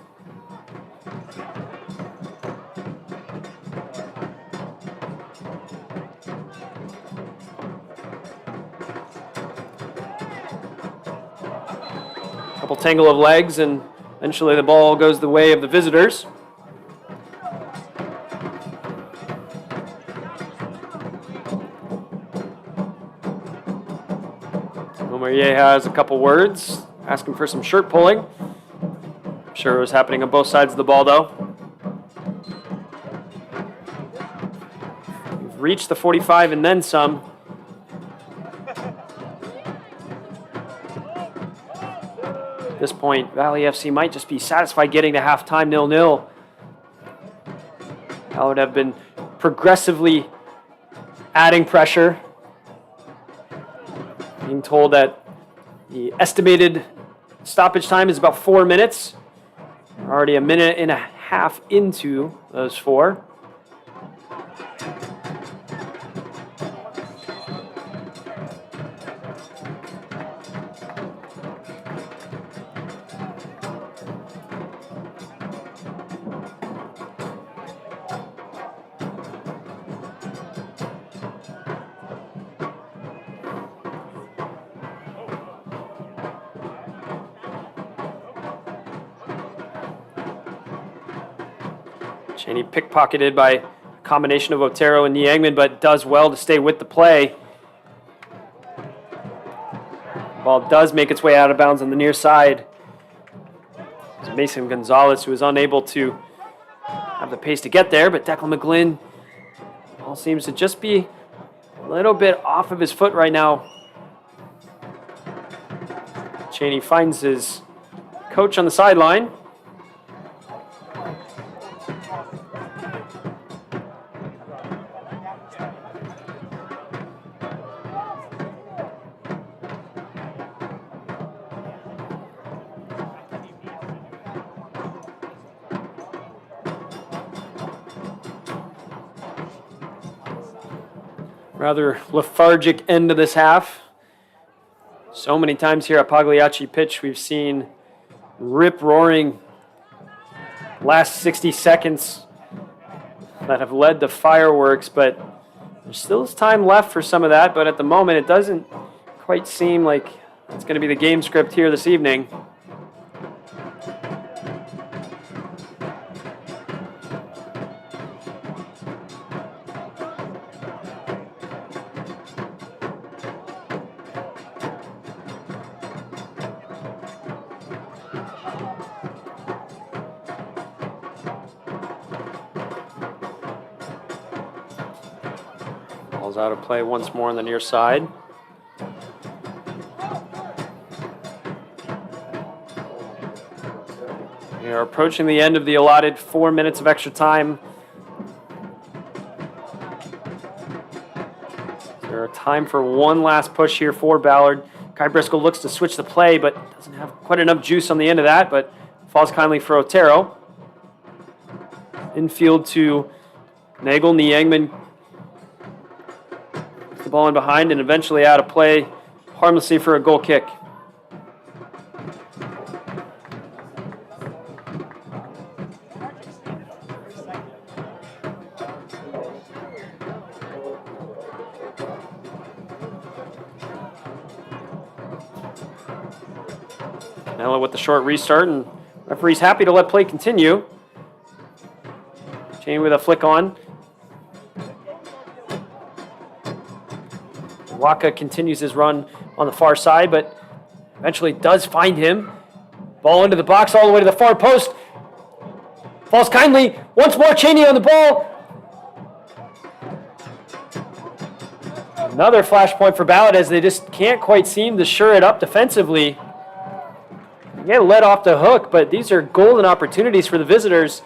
Couple tangle of legs, and eventually the ball goes the way of the visitors. Omarier has a couple words, asking for some shirt pulling. I'm sure it was happening on both sides of the ball, though. We've reached the 45 and then some. At this point, Valley FC might just be satisfied getting to halftime 0-0. Ballard have been progressively adding pressure. Being told that The estimated stoppage time is about 4 minutes. We're already a minute and a half into those 4. Cheney pickpocketed by a combination of Otero and Niangman, but does well to stay with the play. Ball does make its way out of bounds on the near side. It's Mason Gonzalez, who is unable to have the pace to get there, but Declan McGlynn all seems to just be a little bit off of his foot right now. Cheney finds his coach on the sideline. Rather lethargic end of this half. So many times here at Pagliacci Pitch, we've seen rip-roaring last 60 seconds that have led to fireworks, but there still is time left for some of that, but at the moment it doesn't quite seem like it's going to be the game script here this evening. Ball's out of play once more on the near side. We are approaching the end of the allotted 4 minutes of extra time. There are time for one last push here for Ballard. Kai Briscoe looks to switch the play, but doesn't have quite enough juice on the end of that, but falls kindly for Otero. Infield to Nagel. Niangman the ball in behind and eventually out of play harmlessly for a goal kick. Canelo with the short restart, and referee's happy to let play continue. Cheney with a flick on. Waka continues his run on the far side, but eventually does find him. Ball into the box all the way to the far post. Falls kindly. Once more Cheney on the ball. Another flashpoint for Ballard as they just can't quite seem to shore it up defensively. They get let off the hook, but these are golden opportunities for the visitors.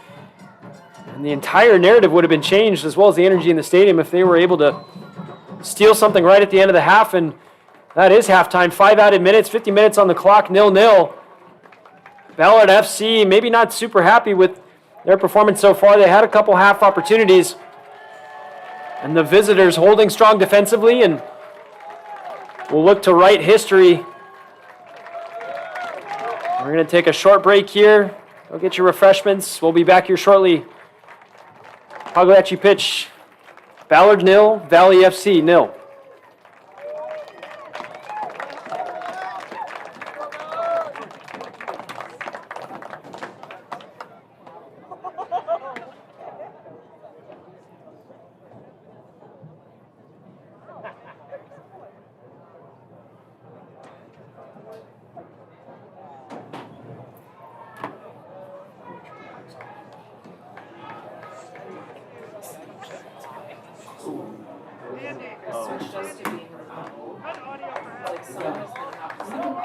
And the entire narrative would have been changed, as well as the energy in the stadium, if they were able to steal something right at the end of the half, and that is halftime. 5 added minutes, 50 minutes on the clock, 0-0. Ballard FC maybe not super happy with their performance so far. They had a couple half opportunities, and the visitors holding strong defensively, and will look to write history. We're going to take a short break here. Go get your refreshments. We'll be back here shortly. Pagliacci Pitch. Ballard 0, Valley FC 0. Switched us to being remote. Like someone's gonna have to.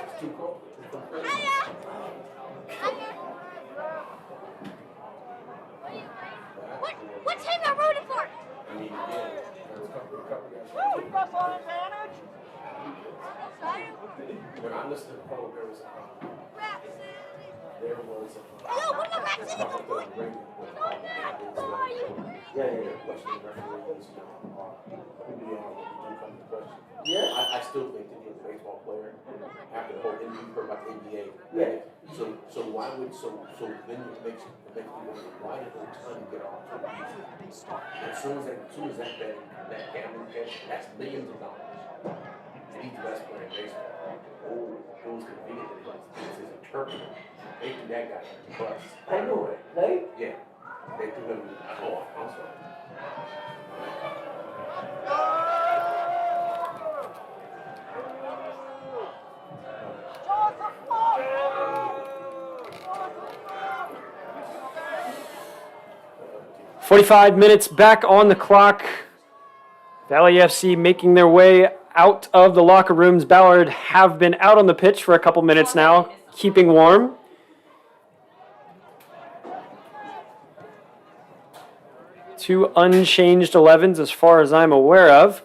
It's too cold. What team are rooting for? I mean, again, there's a couple guys. When I listened to the poll, there was Yo, what the Rap City go for? Question referees, I still think that he's a baseball player after the whole NBA heard about the NBA. Yeah. So why would then it makes people why did they ton get off so easy? As soon as that gambling catch, that's millions of dollars. And he's the best player in baseball. Oh, it was convenient that it's his interpreter. They threw that guy in the bus. I know it, right? Yeah. They threw him I'm sorry. 45 minutes back on the clock. Valley FC making their way out of the locker rooms. Ballard have been out on the pitch for a couple minutes now, keeping warm. Two unchanged 11s as far as I'm aware of.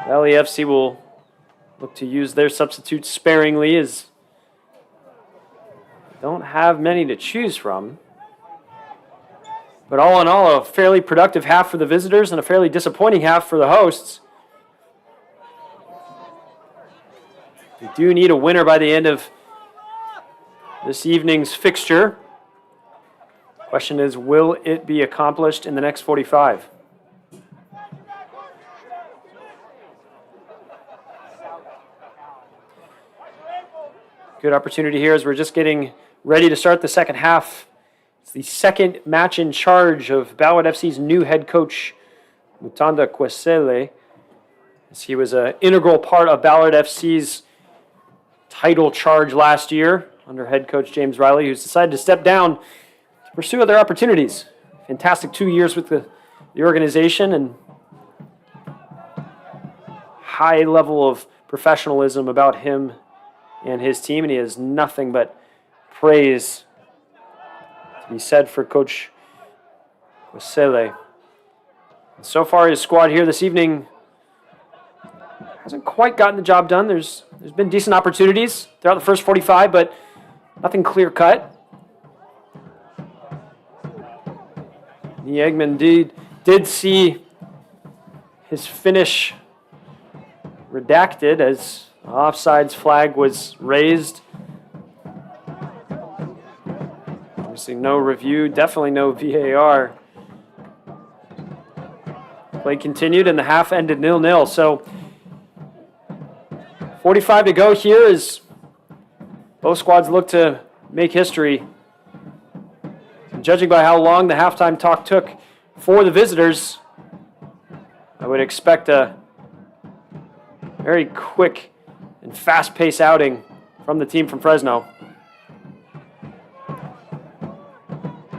Valley FC will look to use their substitutes sparingly as they don't have many to choose from. But all in all, a fairly productive half for the visitors and a fairly disappointing half for the hosts. They do need a winner by the end of this evening's fixture. Question is, will it be accomplished in the next 45? Good opportunity here as we're just getting ready to start the second half. It's the second match in charge of Ballard FC's new head coach, Mutanda Kwesele, as he was an integral part of Ballard FC's title charge last year under head coach James Riley, who's decided to step down to pursue other opportunities. Fantastic 2 years with the organization and high level of professionalism about him and his team, and he has nothing but praise to be said for Coach Kwesele. So far, his squad here this evening hasn't quite gotten the job done. There's been decent opportunities throughout the first 45, but nothing clear-cut. Niegman did see his finish redacted as the offsides flag was raised. Obviously no review, definitely no VAR. Play continued and the half ended 0-0. So 45 to go here as both squads look to make history. Judging by how long the halftime talk took for the visitors, I would expect a very quick and fast-paced outing from the team from Fresno.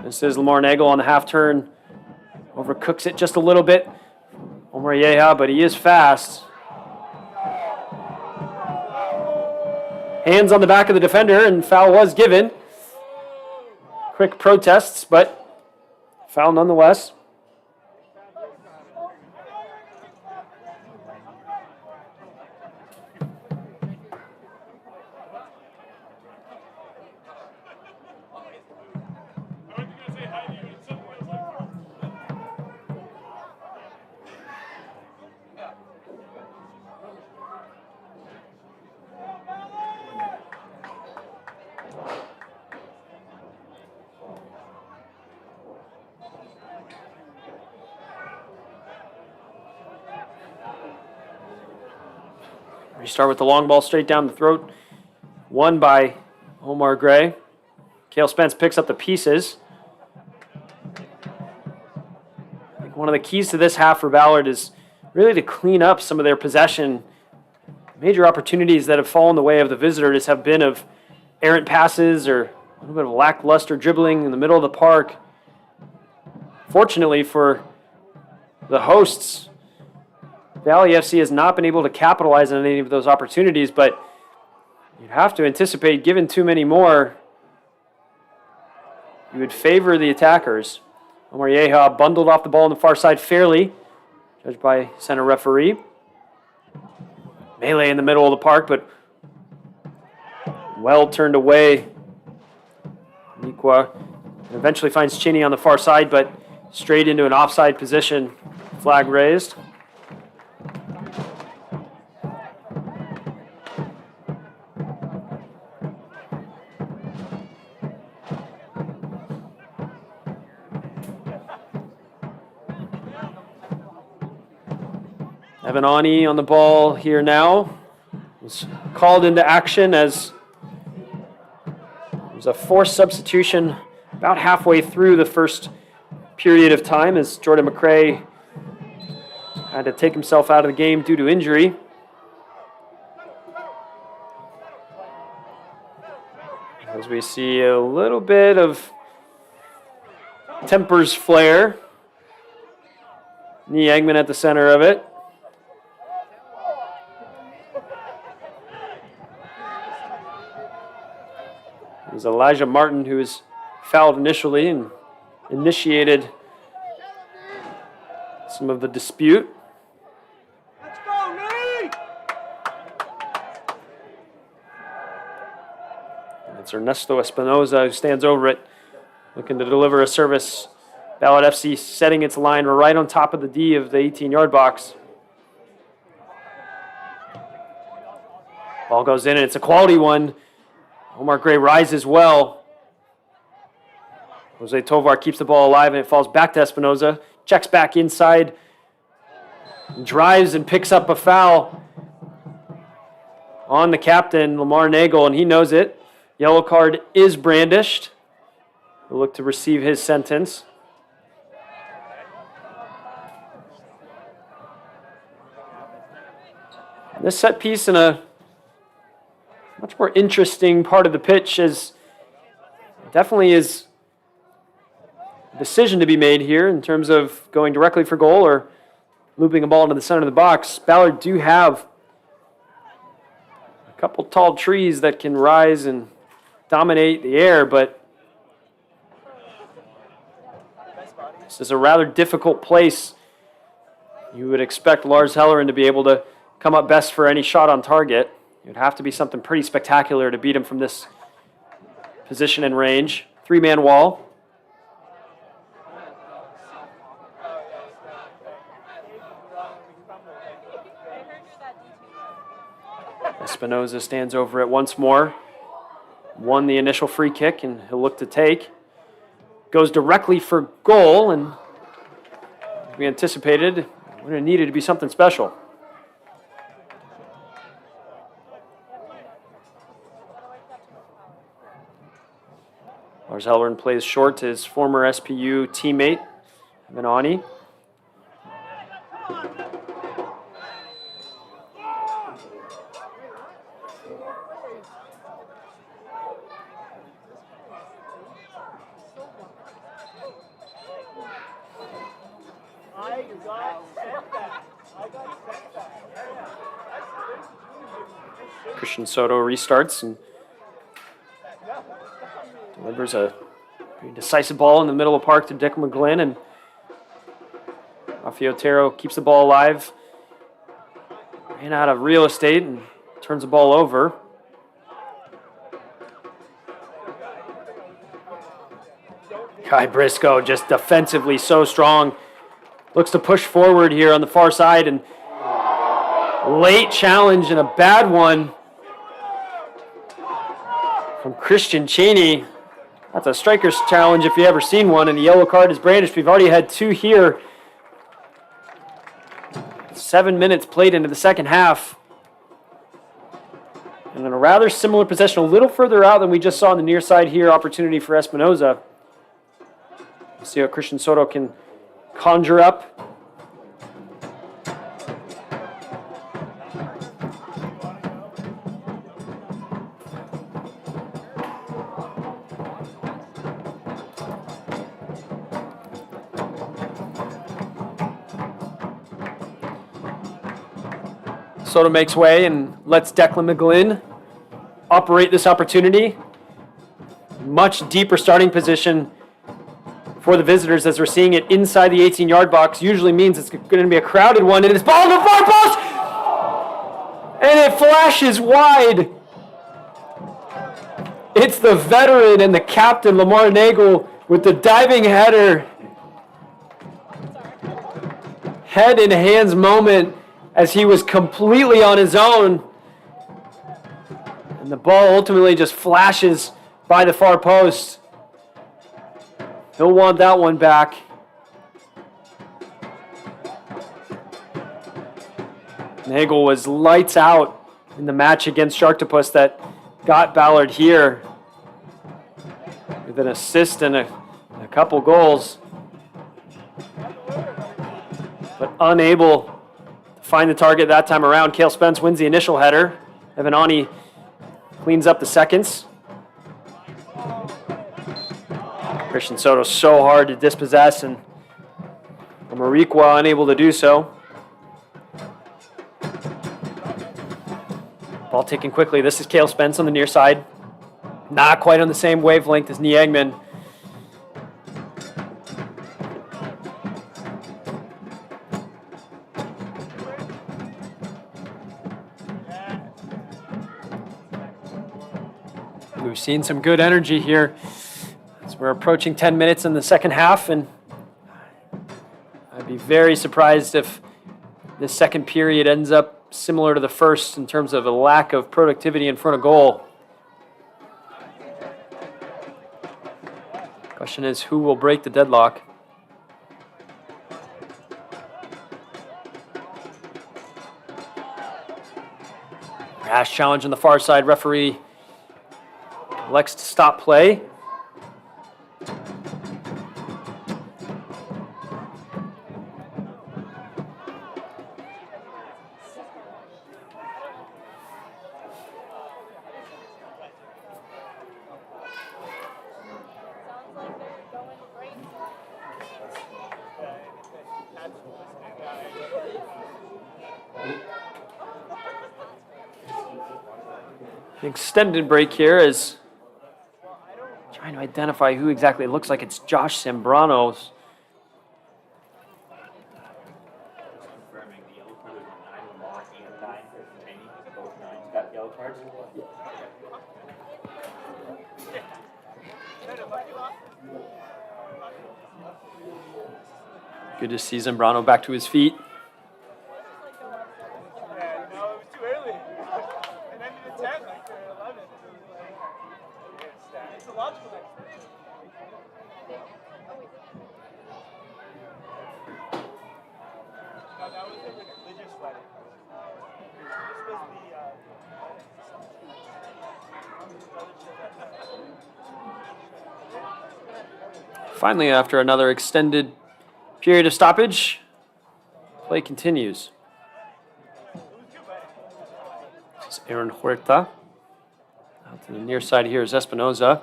This is Lamar Nagel on the half turn. Overcooks it just a little bit. Omar Yeha, but he is fast. Hands on the back of the defender, and foul was given. Quick protests, but foul nonetheless. We start with the long ball straight down the throat. Won by Omar Gray. Cale Spence picks up the pieces. I think one of the keys to this half for Ballard is really to clean up some of their possession. Major opportunities that have fallen the way of the visitors have been of errant passes or a little bit of lackluster dribbling in the middle of the park. Fortunately for the hosts, Valley FC has not been able to capitalize on any of those opportunities, but you'd have to anticipate, given too many more, you would favor the attackers. Omar Yeha bundled off the ball on the far side fairly, judged by center referee. Melee in the middle of the park, but well turned away. Nikwa eventually finds Chinny on the far side, but straight into an offside position. Flag raised. Evan Ani on the ball here now. Was called into action as there was a forced substitution about halfway through the first period of time as Jordan McRae had to take himself out of the game due to injury. As we see a little bit of tempers flare. Nee Eggman at the center of it. It was Elijah Martin who was fouled initially and initiated some of the dispute. Let's go, Lee! And it's Ernesto Espinoza who stands over it, looking to deliver a service. Ballard FC setting its line right on top of the D of the 18-yard box. Ball goes in, and it's a quality one. Omar Gray rises well. Jose Tovar keeps the ball alive, and it falls back to Espinoza. Checks back inside. Drives and picks up a foul on the captain, Lamar Nagel, and he knows it. Yellow card is brandished. He'll look to receive his sentence. This set piece in a much more interesting part of the pitch is definitely is a decision to be made here in terms of going directly for goal or looping a ball into the center of the box. Ballard do have a couple tall trees that can rise and dominate the air, but this is a rather difficult place. You would expect Lars Hellerin to be able to come up best for any shot on target. It would have to be something pretty spectacular to beat him from this position and range. Three-man wall. Espinoza stands over it once more. Won the initial free kick, and he'll look to take. Goes directly for goal, and as we anticipated, it would have needed to be something special. Lars Hellerin plays short to his former SPU teammate, Vinani. Christian Soto restarts and delivers a very decisive ball in the middle of the park to Dick McGlynn, and Rafael Otero keeps the ball alive. Ran out of real estate and turns the ball over. Kai Briscoe just defensively so strong. Looks to push forward here on the far side, and late challenge and a bad one from Christian Cheney. That's a striker's challenge if you ever seen one, and the yellow card is brandished. We've already had two here. 7 minutes played into the second half. And in a rather similar possession, a little further out than we just saw on the near side here, opportunity for Espinoza. We'll see what Christian Soto can conjure up. Soto makes way and lets Declan McGlynn operate this opportunity. Much deeper starting position for the visitors as we're seeing it inside the 18-yard box. Usually means it's going to be a crowded one, and it's ball in the far post! And it flashes wide. It's the veteran and the captain, Lamar Nagel, with the diving header. Head in hands moment as he was completely on his own. And the ball ultimately just flashes by the far post. He'll want that one back. Nagel was lights out in the match against Sharktopus that got Ballard here with an assist and a couple goals, but unable to find the target that time around. Cale Spence wins the initial header. Evan Ani cleans up the seconds. Christian Soto so hard to dispossess, and Marikwa unable to do so. Ball taken quickly. This is Cale Spence on the near side. Not quite on the same wavelength as Niegman. We've seen some good energy here as we're approaching 10 minutes in the second half, and I'd be very surprised if this second period ends up similar to the first in terms of a lack of productivity in front of goal. Question is, who will break the deadlock? Rash challenge on the far side. Referee elects to stop play. An extended break here is trying to identify who exactly. It looks like it's Josh Sembranos. Confirming the yellow card is 9 Lamar and 9 for Cheney. Both 9s got yellow cards. Good to see Sembrano back to his feet. Finally, after another extended period of stoppage, play continues. This is Aaron Huerta. Out to the near side here is Espinoza.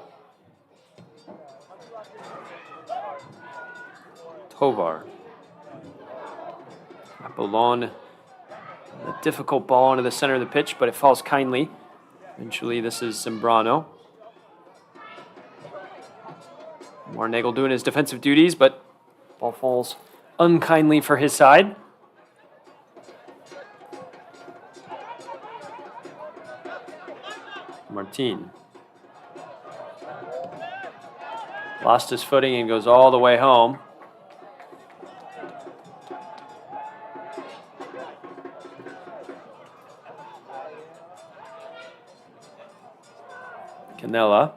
Tovar. Apollon. A difficult ball into the center of the pitch, but it falls kindly. Eventually, this is Sembrano. Nagel doing his defensive duties, but ball falls unkindly for his side. Martin. Lost his footing and goes all the way home. Canella.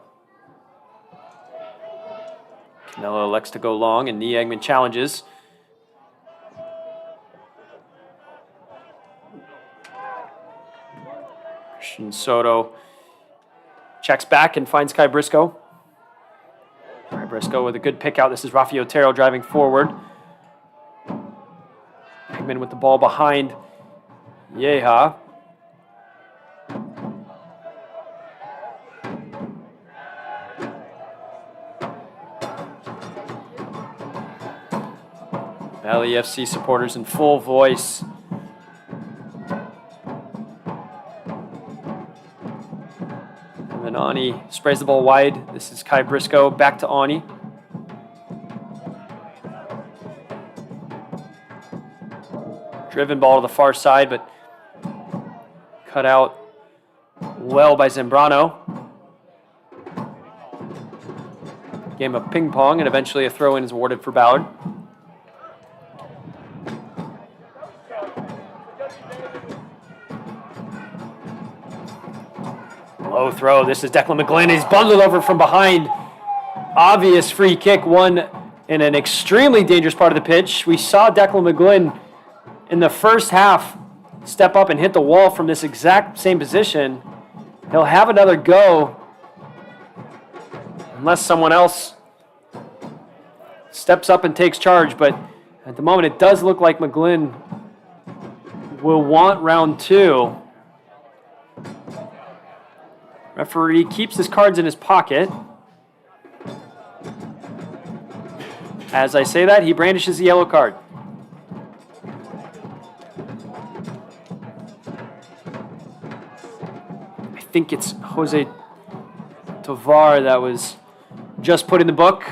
Canella elects to go long, and Niegman challenges. Christian Soto checks back and finds Kai Briscoe. Kai Briscoe with a good pick out. This is Rafi Otero driving forward. Niegman with the ball behind Yeha. Valley FC supporters in full voice And then Ani sprays the ball wide. This is Kai Briscoe back to Ani. Driven ball to the far side, but cut out well by Zambrano. Game of ping pong, and eventually a throw-in is awarded for Ballard. Low throw. This is Declan McGlynn. He's bundled over from behind. Obvious free kick, one in an extremely dangerous part of the pitch. We saw Declan McGlynn in the first half step up and hit the wall from this exact same position. He'll have another go unless someone else steps up and takes charge. But at the moment, it does look like McGlynn will want round two. Referee keeps his cards in his pocket. As I say that, he brandishes the yellow card. I think it's Jose Tovar that was just put in the book.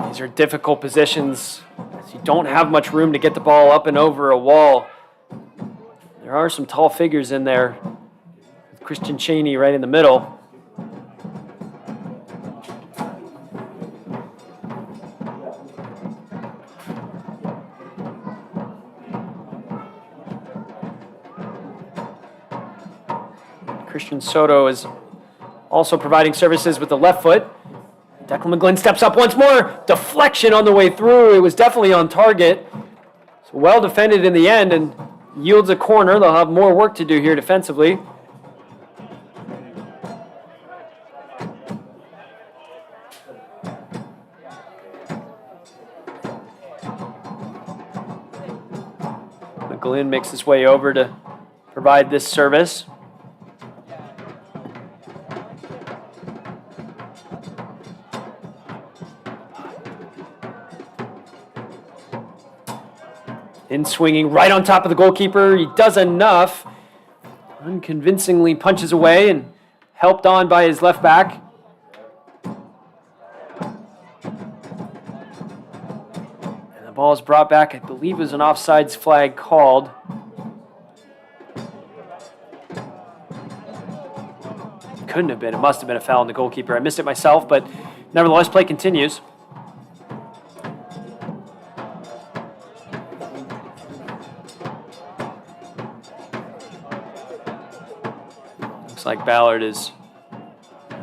These are difficult positions, as you don't have much room to get the ball up and over a wall. There are some tall figures in there, with Christian Cheney right in the middle. Christian Soto is also providing services with the left foot. Declan McGlynn steps up once more. Deflection on the way through. It was definitely on target. So well defended in the end and yields a corner. They'll have more work to do here defensively. McGlynn makes his way over to provide this service. In swinging right on top of the goalkeeper. He does enough. Unconvincingly punches away and helped on by his left back. And the ball is brought back. I believe it was an offsides flag called. Couldn't have been. It must have been a foul on the goalkeeper. I missed it myself, but nevertheless, play continues. Like Ballard is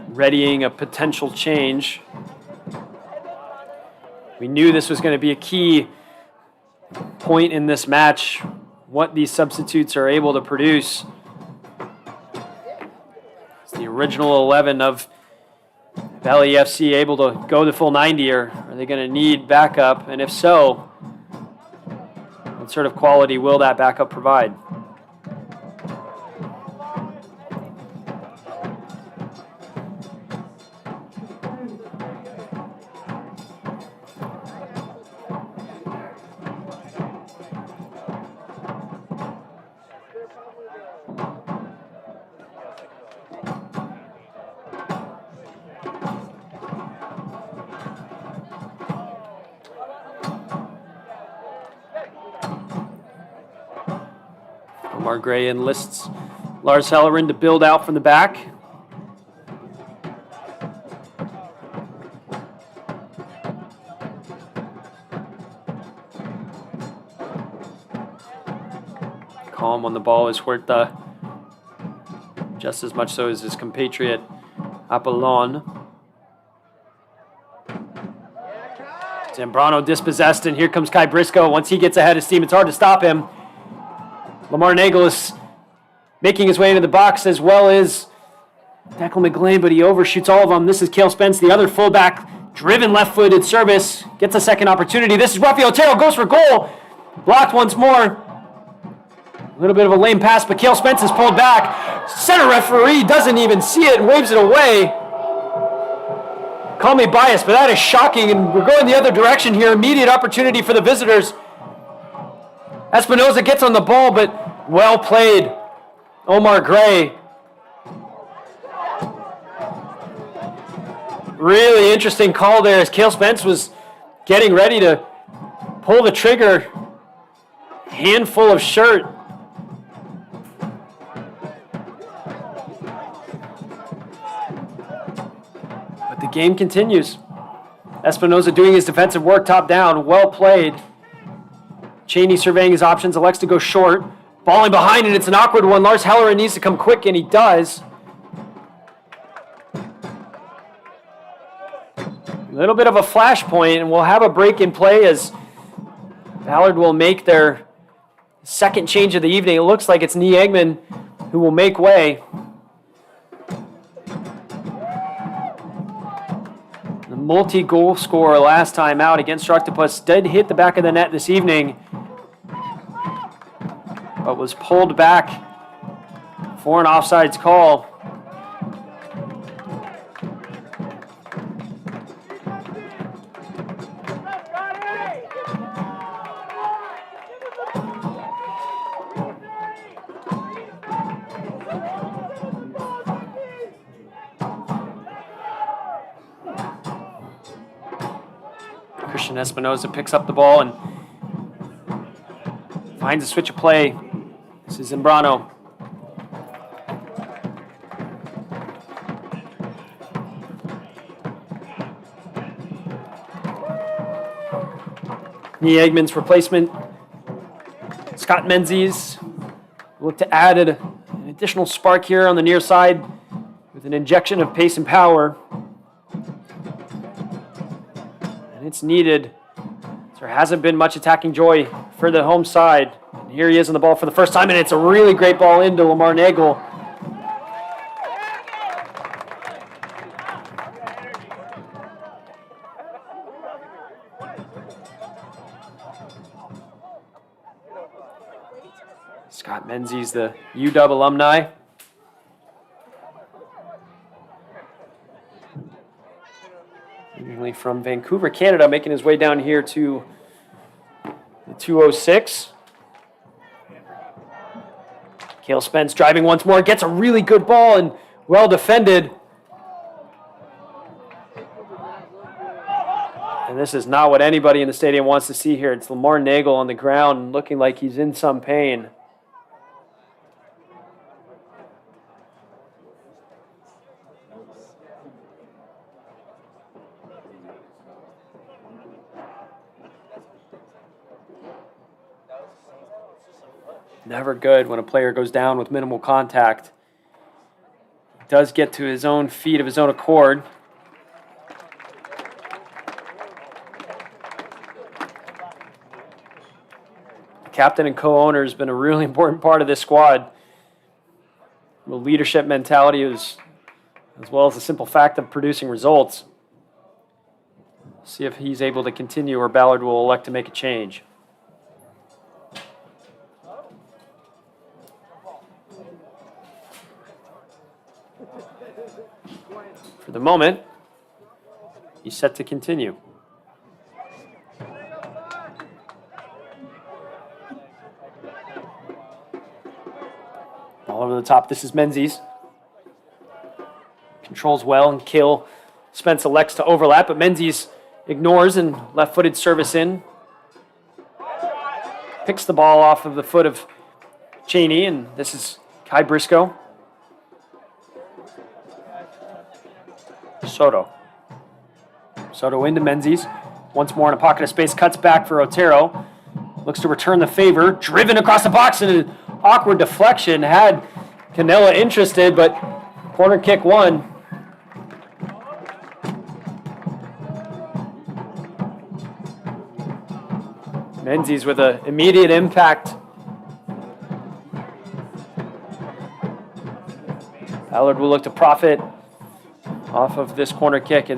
readying a potential change. We knew this was going to be a key point in this match, what these substitutes are able to produce. It's the original 11 of Valley FC able to go the full 90, or are they going to need backup? And if so, what sort of quality will that backup provide? Omar Gray enlists Lars Hellerin to build out from the back. Calm on the ball is Huerta, just as much so as his compatriot Apollon. Zambrano dispossessed, and here comes Kai Briscoe. Once he gets ahead of steam, it's hard to stop him. Lamar Nagel is making his way into the box, as well as Declan McGlynn, but he overshoots all of them. This is Cale Spence, the other fullback, driven left-footed service, gets a second opportunity. This is Rafael Otero, goes for goal. Blocked once more. A little bit of a lame pass, but Cale Spence is pulled back. Center referee doesn't even see it and waves it away. Call me biased, but that is shocking, and we're going the other direction here. Immediate opportunity for the visitors. Espinoza gets on the ball, but well played. Omar Gray. Really interesting call there as Cale Spence was getting ready to pull the trigger. Handful of shirt. But the game continues. Espinoza doing his defensive work top down. Well played. Cheney surveying his options, elects to go short. Balling behind, and it's an awkward one. Lars Hellerin needs to come quick, and he does. A little bit of a flashpoint, and we'll have a break in play as Ballard will make their second change of the evening. It looks like it's Nie Eggman who will make way. The multi-goal scorer last time out against Octopus did hit the back of the net this evening, but was pulled back for an offsides call. Christian Espinoza picks up the ball and finds a switch of play. This is Zambrano. Nie Eggman's replacement, Scott Menzies, look to add an additional spark here on the near side with an injection of pace and power. And it's needed. There hasn't been much attacking joy for the home side. And here he is on the ball for the first time, and it's a really great ball into Lamar Nagel. Scott Menzies, the UW alumni. Originally from Vancouver, Canada, making his way down here to the 206. Cale Spence driving once more, gets a really good ball and well defended. And this is not what anybody in the stadium wants to see here. It's Lamar Nagel on the ground looking like he's in some pain. Never good when a player goes down with minimal contact. He does get to his own feet of his own accord. The captain and co-owner has been a really important part of this squad. The leadership mentality as well as the simple fact of producing results. See if he's able to continue or Ballard will elect to make a change. For the moment, he's set to continue. All over the top, this is Menzies. Controls well and Cale Spence elects to overlap, but Menzies ignores and left-footed service in. Picks the ball off of the foot of Cheney, and this is Kai Briscoe. Soto into Menzies. Once more in a pocket of space, cuts back for Otero. Looks to return the favor. Driven across the box and an awkward deflection. Had Canella interested, but corner kick won. Menzies with an immediate impact. Ballard will look to profit off of this corner kick.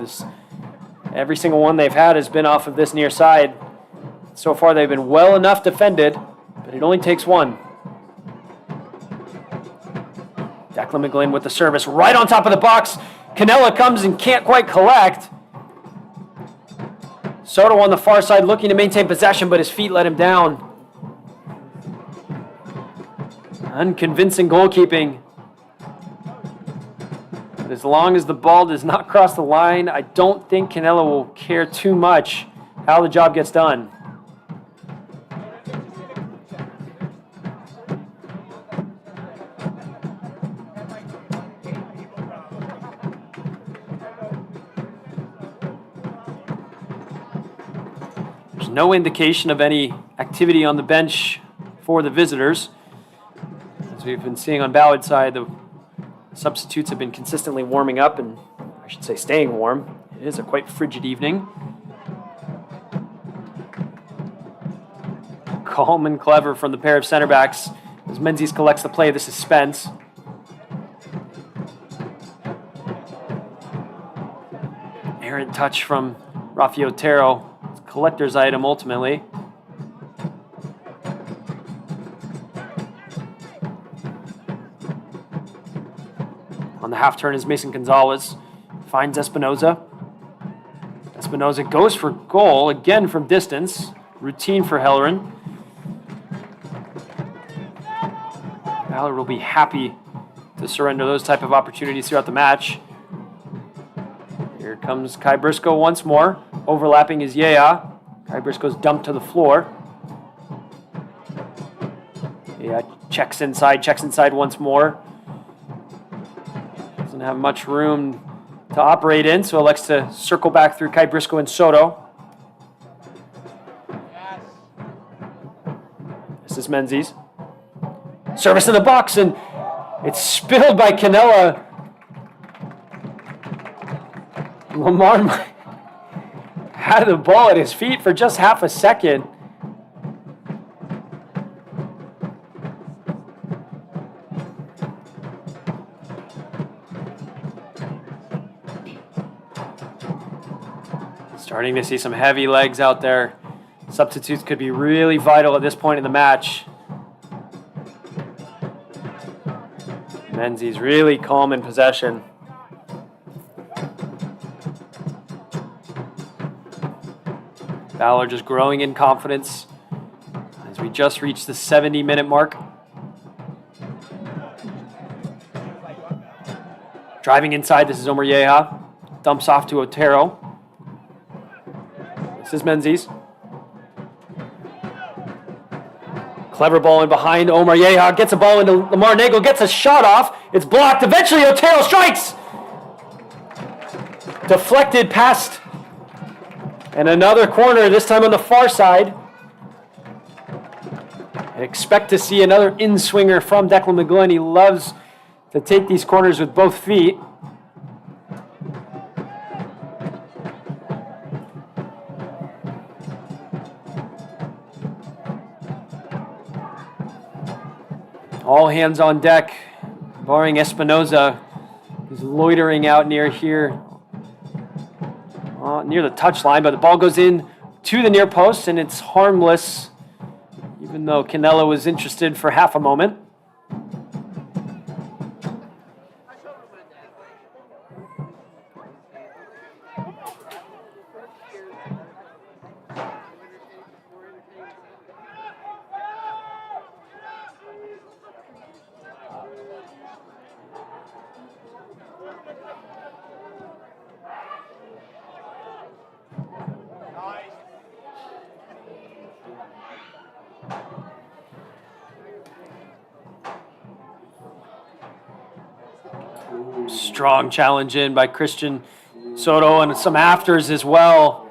Every single one they've had has been off of this near side. So far they've been well enough defended, but it only takes one. Declan McGlynn with the service right on top of the box. Canella comes and can't quite collect. Soto on the far side looking to maintain possession, but his feet let him down. Unconvincing goalkeeping. But as long as the ball does not cross the line, I don't think Canelo will care too much how the job gets done. There's no indication of any activity on the bench for the visitors. As we've been seeing on Ballard side, the substitutes have been consistently warming up, and I should say staying warm. It is a quite frigid evening. Calm and clever from the pair of center backs as Menzies collects the play. This is Spence. Errant touch from Rafi Otero. It's a collector's item ultimately. On the half turn is Mason Gonzalez. Finds Espinoza. Espinoza goes for goal, again from distance. Routine for Hellerin. Ballard will be happy to surrender those type of opportunities throughout the match. Here comes Kai Briscoe once more. Overlapping is Yea. Kai Briscoe's dumped to the floor. Yea checks inside once more. Doesn't have much room to operate in, so elects to circle back through Kai Briscoe and Soto. This is Menzies. Service in the box, and it's spilled by Canella. Lamar had the ball at his feet for just half a second. Starting to see some heavy legs out there. Substitutes could be really vital at this point in the match. Menzies really calm in possession. Ballard just growing in confidence as we just reached the 70-minute mark. Driving inside, this is Omar Yeha. Dumps off to Otero. This is Menzies. Clever ball in behind. Omar Yeha gets a ball into Lamar Nagel, gets a shot off. It's blocked. Eventually Otero strikes. Deflected past. And another corner, this time on the far side. I expect to see another in-swinger from Declan McGlynn. He loves to take these corners with both feet. All hands on deck, barring Espinoza, who's loitering out near here, near the touchline, but the ball goes in to the near post, and it's harmless, even though Canelo was interested for half a moment. Strong challenge in by Christian Soto and some afters as well.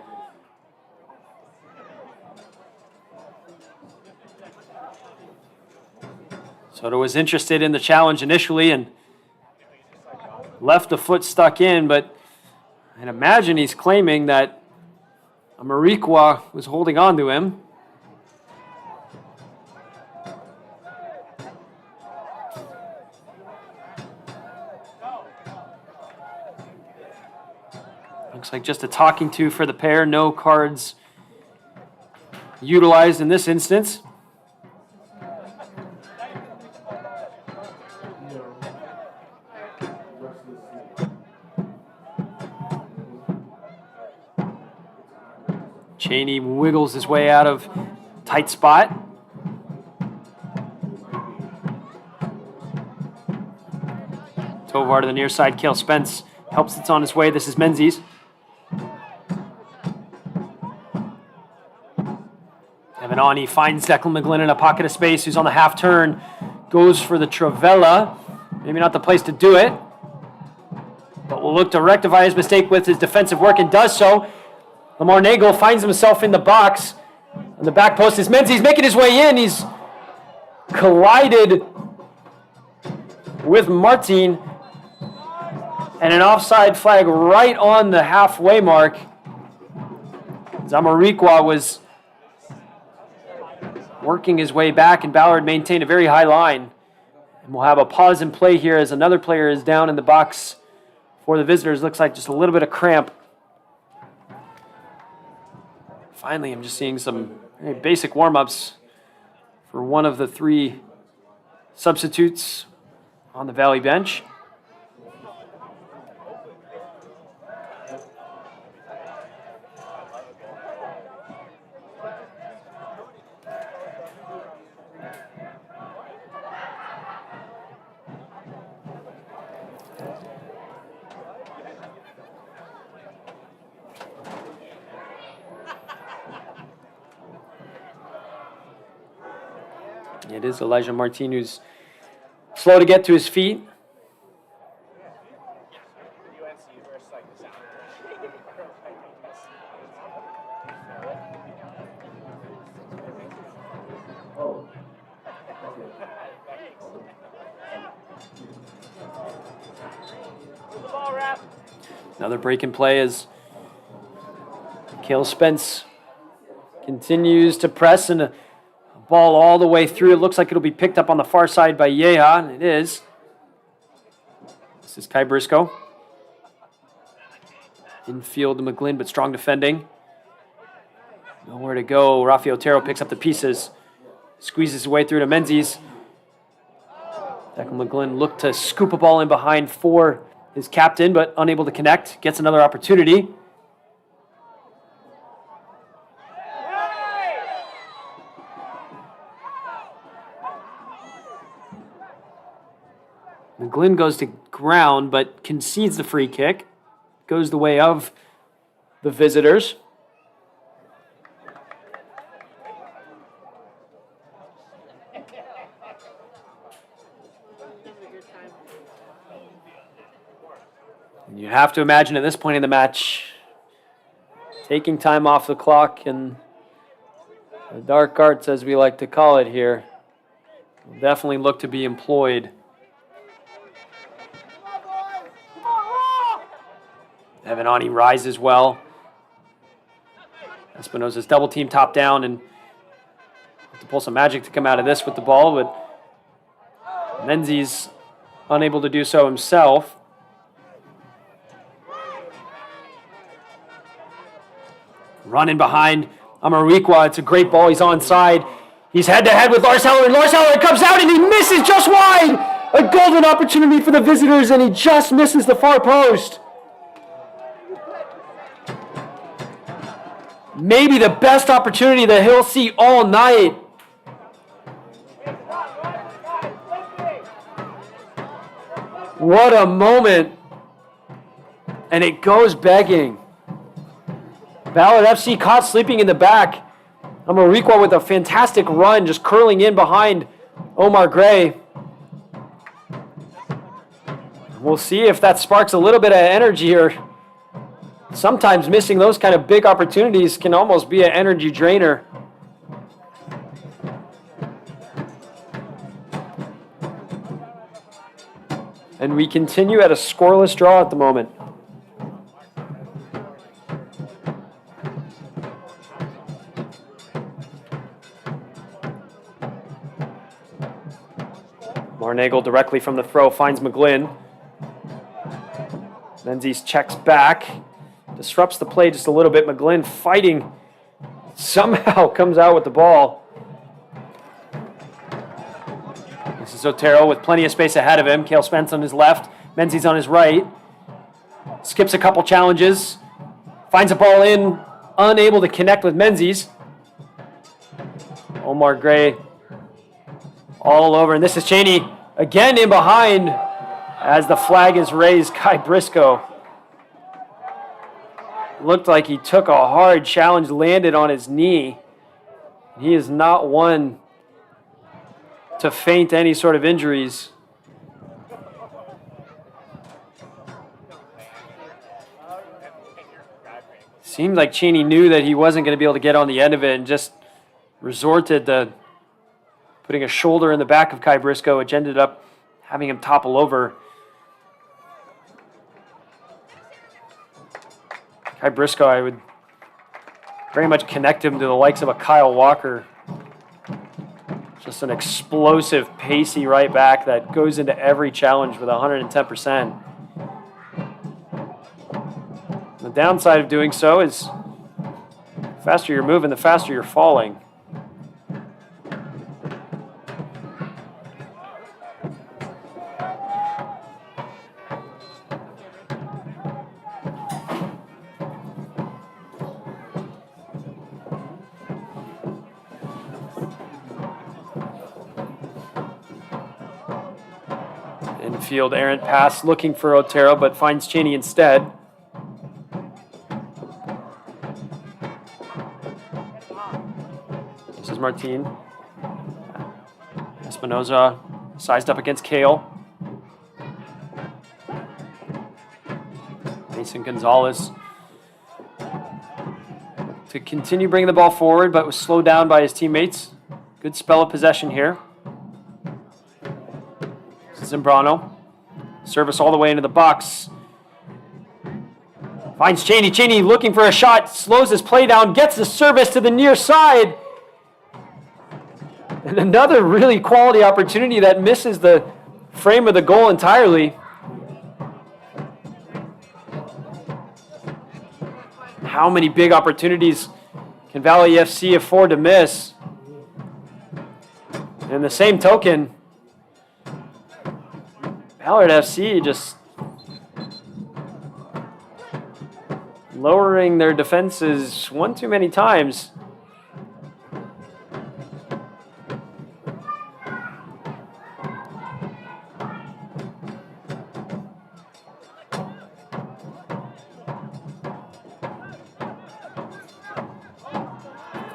Soto was interested in the challenge initially and left the foot stuck in, but I'd imagine he's claiming that Amarikwa was holding on to him. Looks like just a talking to for the pair. No cards utilized in this instance. Cheney wiggles his way out of tight spot. Tovar to the near side. Cale Spence helps. It's on his way. This is Menzies. Evanani finds Declan McGlynn in a pocket of space, who's on the half turn. Goes for the Travella. Maybe not the place to do it, but will look to rectify his mistake with his defensive work and does so. Lamar Nagel finds himself in the box. On the back post is Menzies making his way in. He's collided with Martin. And an offside flag right on the halfway mark. Zamarikwa was working his way back, and Ballard maintained a very high line. And we'll have a pause in play here as another player is down in the box for the visitors. Looks like just a little bit of cramp. Finally, I'm just seeing some very basic warm-ups for one of the three substitutes on the Valley bench. It is Elijah Martin who's slow to get to his feet. Another break in play as Cale Spence continues to press, and a ball all the way through. It looks like it'll be picked up on the far side by Yeha, and it is. This is Kai Briscoe. Infield to McGlynn, but strong defending. Nowhere to go. Rafi Otero picks up the pieces. Squeezes his way through to Menzies. Declan McGlynn looked to scoop a ball in behind for his captain, but unable to connect. Gets another opportunity. McGlynn goes to ground, but concedes the free kick. Goes the way of the visitors. And you have to imagine at this point in the match, taking time off the clock and the dark arts, as we like to call it here, will definitely look to be employed. Evanani rises well. Espinosa's double team top down, and have to pull some magic to come out of this with the ball, but Menzies unable to do so himself. Running behind Amarikwa. It's a great ball. He's onside. He's head-to-head with Lars Heller, and Lars Heller comes out and he misses just wide. A golden opportunity for the visitors, and he just misses the far post. Maybe the best opportunity that he'll see all night. What a moment. And it goes begging. Ballard FC caught sleeping in the back. Amarikwa with a fantastic run, just curling in behind Omar Gray. We'll see if that sparks a little bit of energy here. Sometimes missing those kind of big opportunities can almost be an energy drainer. And we continue at a scoreless draw at the moment. Marnagel directly from the throw finds McGlynn. Menzies checks back. Disrupts the play just a little bit. McGlynn fighting. Somehow comes out with the ball. This is Otero with plenty of space ahead of him. Cale Spence on his left. Menzies on his right. Skips a couple challenges. Finds a ball in unable to connect with Menzies. Omar Gray all over, and this is Cheney again in behind as the flag is raised. Kai Briscoe looked like he took a hard challenge, landed on his knee. He is not one to feint any sort of injuries. Seemed like Cheney knew that he wasn't going to be able to get on the end of it and just resorted to putting a shoulder in the back of Kai Briscoe, which ended up having him topple over. Kai Briscoe, I would very much connect him to the likes of a Kyle Walker. Just an explosive, pacey right back that goes into every challenge with 110%. The downside of doing so is the faster you're moving, the faster you're falling. Infield errant pass looking for Otero, but finds Cheney instead. This is Martin. Espinoza sized up against Kale. Mason Gonzalez to continue bringing the ball forward, but was slowed down by his teammates. Good spell of possession here. Zimbrano. Service all the way into the box. Finds Cheney. Cheney looking for a shot. Slows his play down. Gets the service to the near side. And another really quality opportunity that misses the frame of the goal entirely. How many big opportunities can Valley FC afford to miss? And the same token, Ballard FC just lowering their defenses one too many times.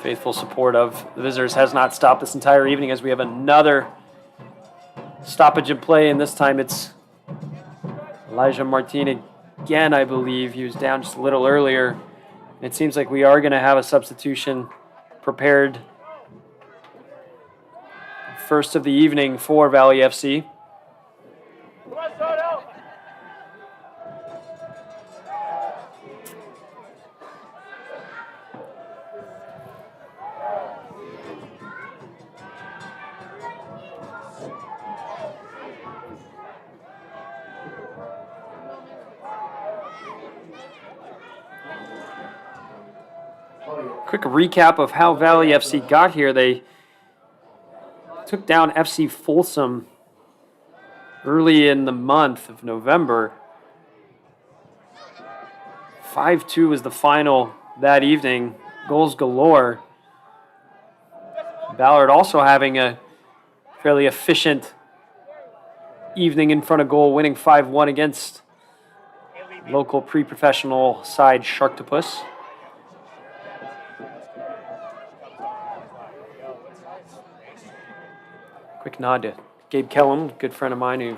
Faithful support of the visitors has not stopped this entire evening as we have another stoppage in play, and this time it's Elijah Martin again, I believe. He was down just a little earlier. It seems like we are going to have a substitution prepared. First of the evening for Valley FC. Quick recap of how Valley FC got here. They took down FC Folsom early in the month of November. 5-2 was the final that evening. Goals galore. Ballard also having a fairly efficient evening in front of goal, winning 5-1 against local pre-professional side Sharktopus. Quick nod to Gabe Kellum, good friend of mine, who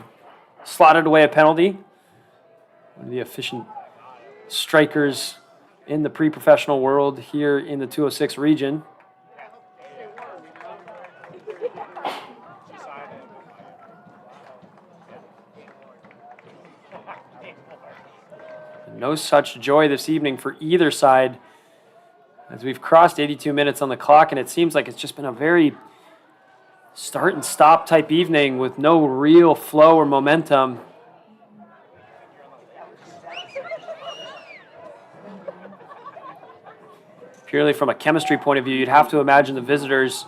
slotted away a penalty. One of the efficient strikers in the pre-professional world here in the 206 region. No such joy this evening for either side as we've crossed 82 minutes on the clock, and it seems like it's just been a very start and stop type evening with no real flow or momentum. Purely from a chemistry point of view, you'd have to imagine the visitors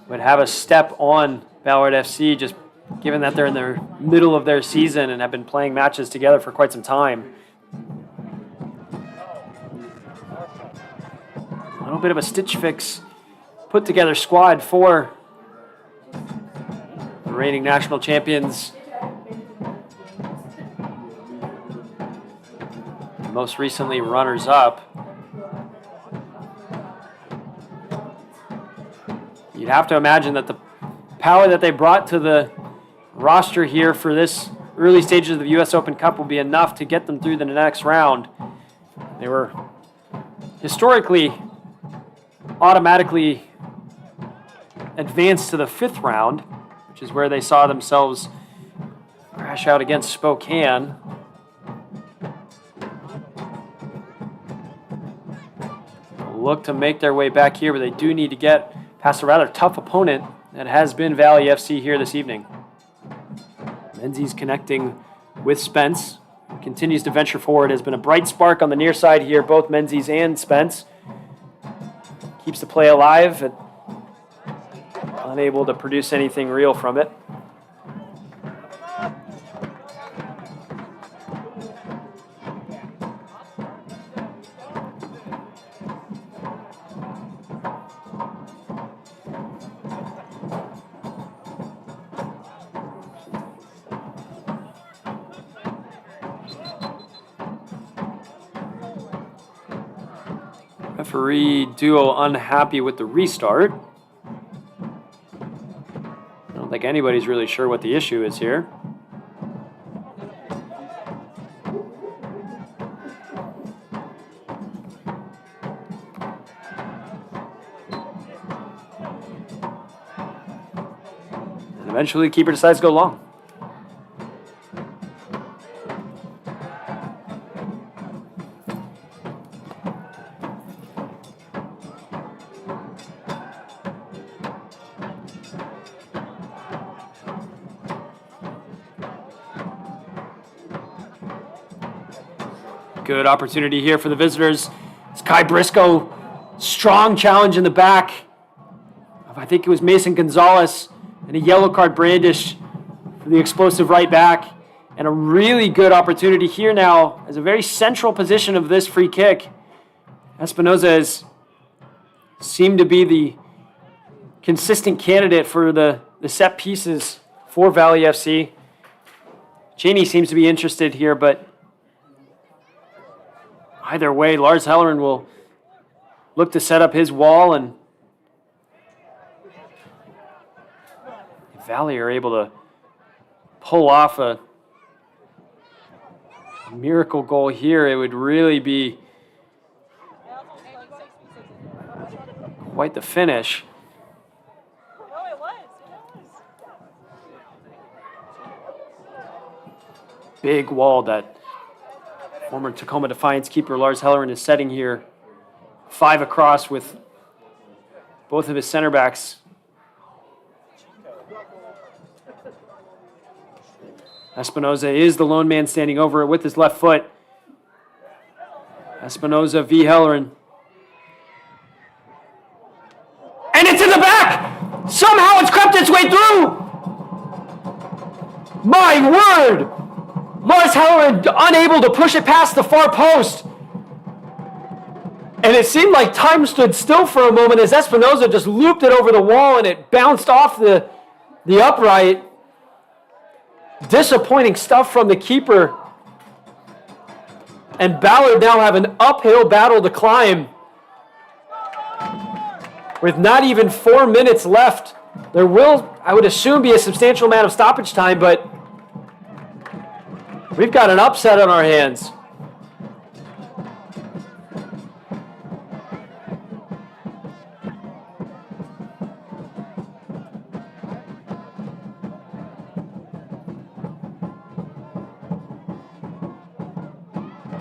would have a step on Ballard FC, just given that they're in the middle of their season and have been playing matches together for quite some time. little bit of a Stitch Fix put together squad for the reigning national champions. Most recently runners-up. You'd have to imagine that the power that they brought to the roster here for this early stages of the U.S. Open Cup will be enough to get them through the next round. They were historically automatically advanced to the 5th round, which is where they saw themselves crash out against Spokane. Look to make their way back here, but they do need to get past a rather tough opponent that has been Valley FC here this evening. Menzies connecting with Spence. Continues to venture forward. Has been a bright spark on the near side here, both Menzies and Spence. Keeps the play alive, and unable to produce anything real from it. Referee duo unhappy with the restart. I don't think anybody's really sure what the issue is here. And eventually the keeper decides to go long. Good opportunity here for the visitors. It's Kai Briscoe. Strong challenge in the back. I think it was Mason Gonzalez, and a yellow card brandish for the explosive right back. And a really good opportunity here now as a very central position of this free kick. Espinoza has seemed to be the consistent candidate for the set pieces for Valley FC. Cheney seems to be interested here, but either way, Lars Hellerin will look to set up his wall, and if Valley are able to pull off a miracle goal here, it would really be quite the finish. Big wall that former Tacoma Defiance keeper Lars Hellerin is setting here. 5 across with both of his center backs. Espinoza is the lone man standing over it with his left foot. Espinoza v. Hellerin. And it's in the back! Somehow it's crept its way through! My word! Lars Hellerin unable to push it past the far post. And it seemed like time stood still for a moment as Espinoza just looped it over the wall and it bounced off the upright. Disappointing stuff from the keeper. And Ballard now have an uphill battle to climb. With not even 4 minutes left. There will, I would assume, be a substantial amount of stoppage time, but we've got an upset on our hands.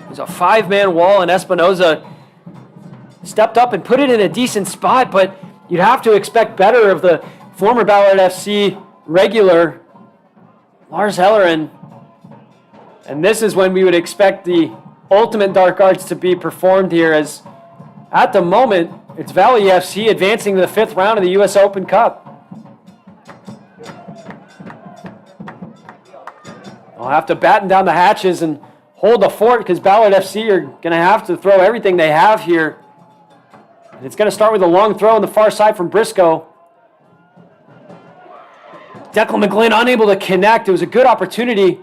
There's a 5-man wall, and Espinoza stepped up and put it in a decent spot, but you'd have to expect better of the former Ballard FC regular, Lars Hellerin. And this is when we would expect the ultimate dark arts to be performed here, as at the moment, it's Valley FC advancing to the 5th round of the U.S. Open Cup. They'll have to batten down the hatches and hold the fort, because Ballard FC are going to have to throw everything they have here And it's going to start with a long throw on the far side from Briscoe. Declan McGlynn unable to connect. It was a good opportunity.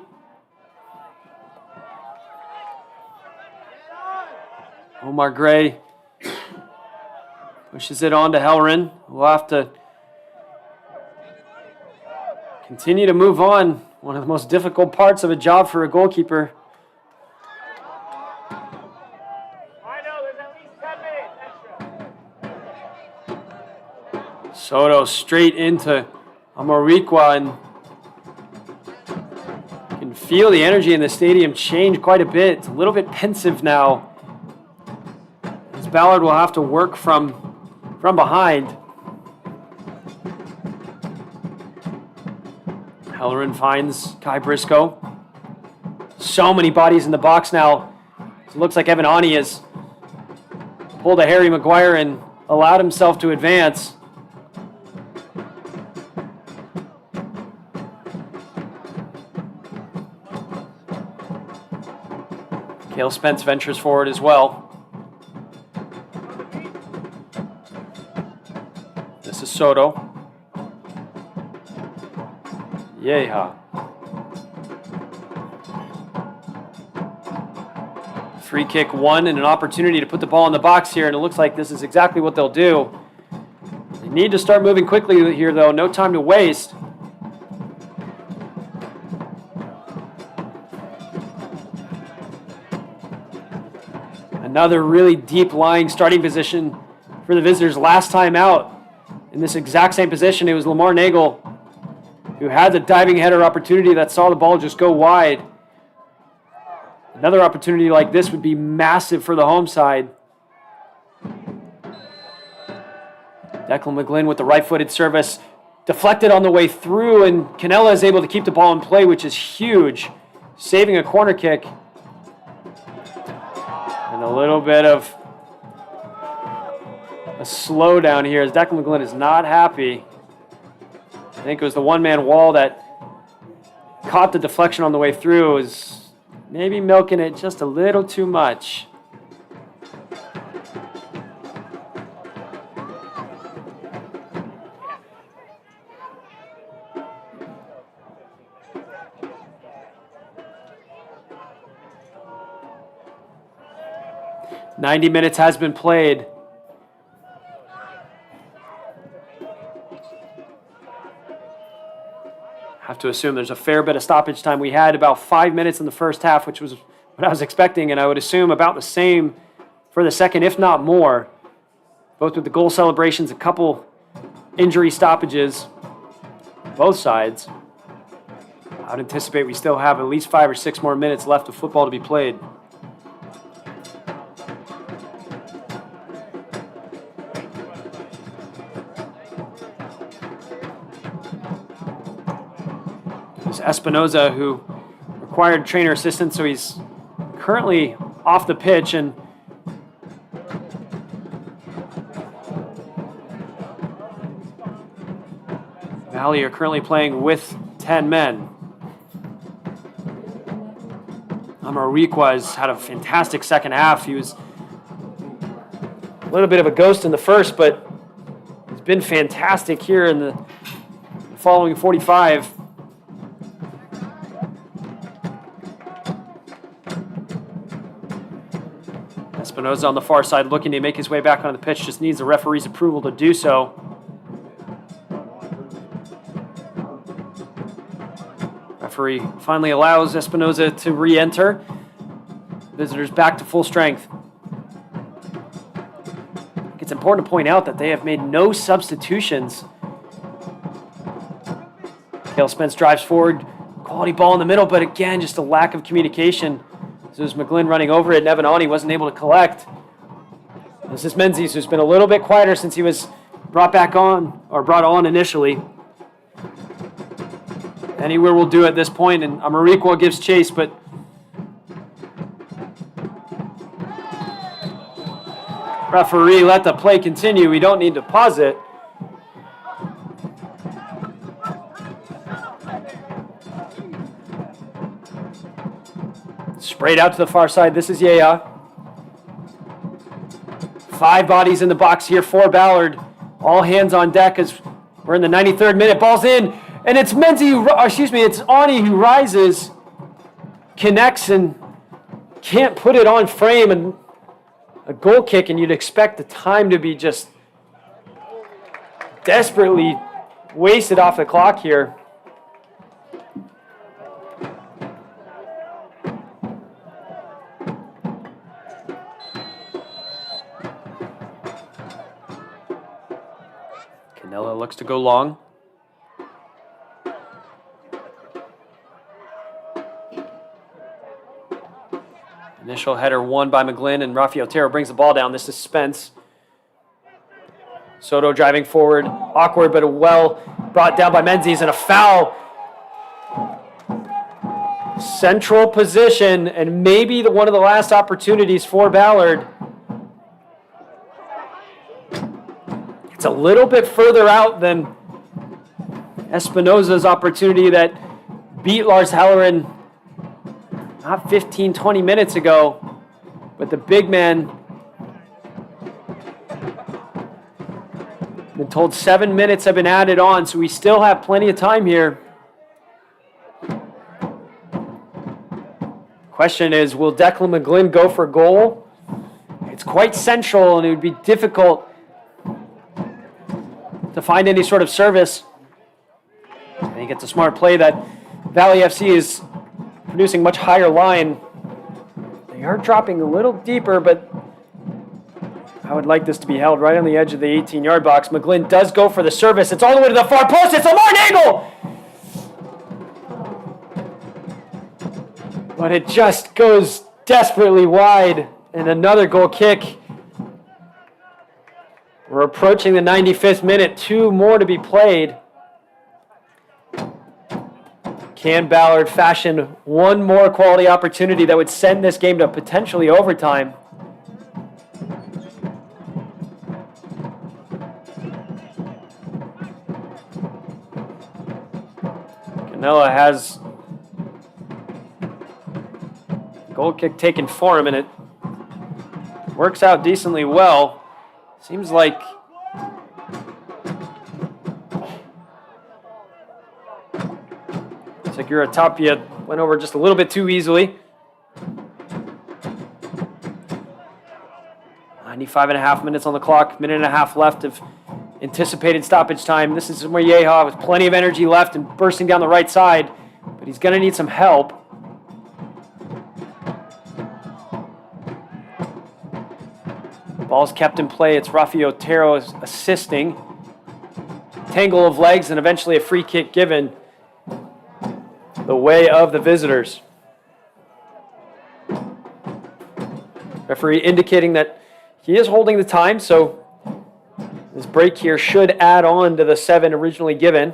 Omar Gray pushes it on to Halloran. We'll have to continue to move on. One of the most difficult parts of a job for a goalkeeper. I know, there's at least 10 minutes extra. Soto straight into Amarikwa, and you can feel the energy in the stadium change quite a bit. It's a little bit pensive now, as Ballard will have to work from behind. Halloran finds Kai Briscoe. So many bodies in the box now. It looks like Evan Ani has pulled a Harry Maguire and allowed himself to advance. Cale Spence ventures forward as well. This is Soto. Yeha. Free kick won and an opportunity to put the ball in the box here, and it looks like this is exactly what they'll do. They need to start moving quickly here, though. No time to waste. Another really deep lying starting position for the visitors last time out. In this exact same position, it was Lamar Nagel who had the diving header opportunity that saw the ball just go wide. Another opportunity like this would be massive for the home side. Declan McGlynn with the right-footed service, deflected on the way through, and Canella is able to keep the ball in play, which is huge, saving a corner kick. And a little bit of a slowdown here as Declan McGlynn is not happy. I think it was the one-man wall that caught the deflection on the way through. It was maybe milking it just a little too much. "90 minutes has been played. Have to assume there's a fair bit of stoppage time. We had about 5 minutes in the first half, which was what I was expecting, and I would assume about the same for the second, if not more. Both with the goal celebrations, a couple injury stoppages, both sides. I would anticipate we still have at least 5 or 6 more minutes left of football to be played. Espinoza, who required trainer assistance, so he's currently off the pitch, and Valley are currently playing with 10 men. Amarikwa has had a fantastic second half. He was a little bit of a ghost in the first, but he's been fantastic here in the following 45. Espinoza on the far side looking to make his way back on the pitch, just needs the referee's approval to do so. Referee finally allows Espinoza to re-enter. Visitors back to full strength. I think it's important to point out that they have made no substitutions. Cale Spence drives forward, quality ball in the middle, but again, just a lack of communication. So it was McGlynn running over it, and Evan Ani wasn't able to collect. This is Menzies, who's been a little bit quieter since he was brought on initially. Anywhere will do at this point, and Amarikwa gives chase, but referee let the play continue. We don't need to pause it. Sprayed out to the far side. This is Yaya. 5 bodies in the box here for Ballard. All hands on deck as we're in the 93rd minute. Ball's in, and it's it's Ani who rises, connects, and can't put it on frame, and a goal kick, and you'd expect the time to be just desperately wasted off the clock here. Canella looks to go long. Initial header won by McGlynn, and Rafael Otero brings the ball down. This is Spence. Soto driving forward. Awkward, but well brought down by Menzies, and a foul. Central position, and maybe one of the last opportunities for Ballard. It's a little bit further out than Espinoza's opportunity that beat Lars Halloran not 15, 20 minutes ago. But the big man, been told 7 minutes have been added on, so we still have plenty of time here. Question is, will Declan McGlynn go for a goal? It's quite central, and it would be difficult to find any sort of service. I think it's a smart play that Valley FC is producing much higher line. They are dropping a little deeper, but I would like this to be held right on the edge of the 18-yard box. McGlynn does go for the service. It's all the way to the far post. It's a Martin angle! But it just goes desperately wide, and another goal kick. We're approaching the 95th minute. 2 more to be played. Can Ballard fashion one more quality opportunity that would send this game to potentially overtime? Canella has a goal kick taken for him, and it works out decently well. Seems like Tapia went over just a little bit too easily. 95.5 minutes on the clock, minute and a half left of anticipated stoppage time. This is Morieja with plenty of energy left and bursting down the right side, but he's going to need some help. Ball's kept in play. It's Rafael Otero assisting. Tangle of legs and eventually a free kick given the way of the visitors. Referee indicating that he is holding the time, so this break here should add on to the 7 originally given.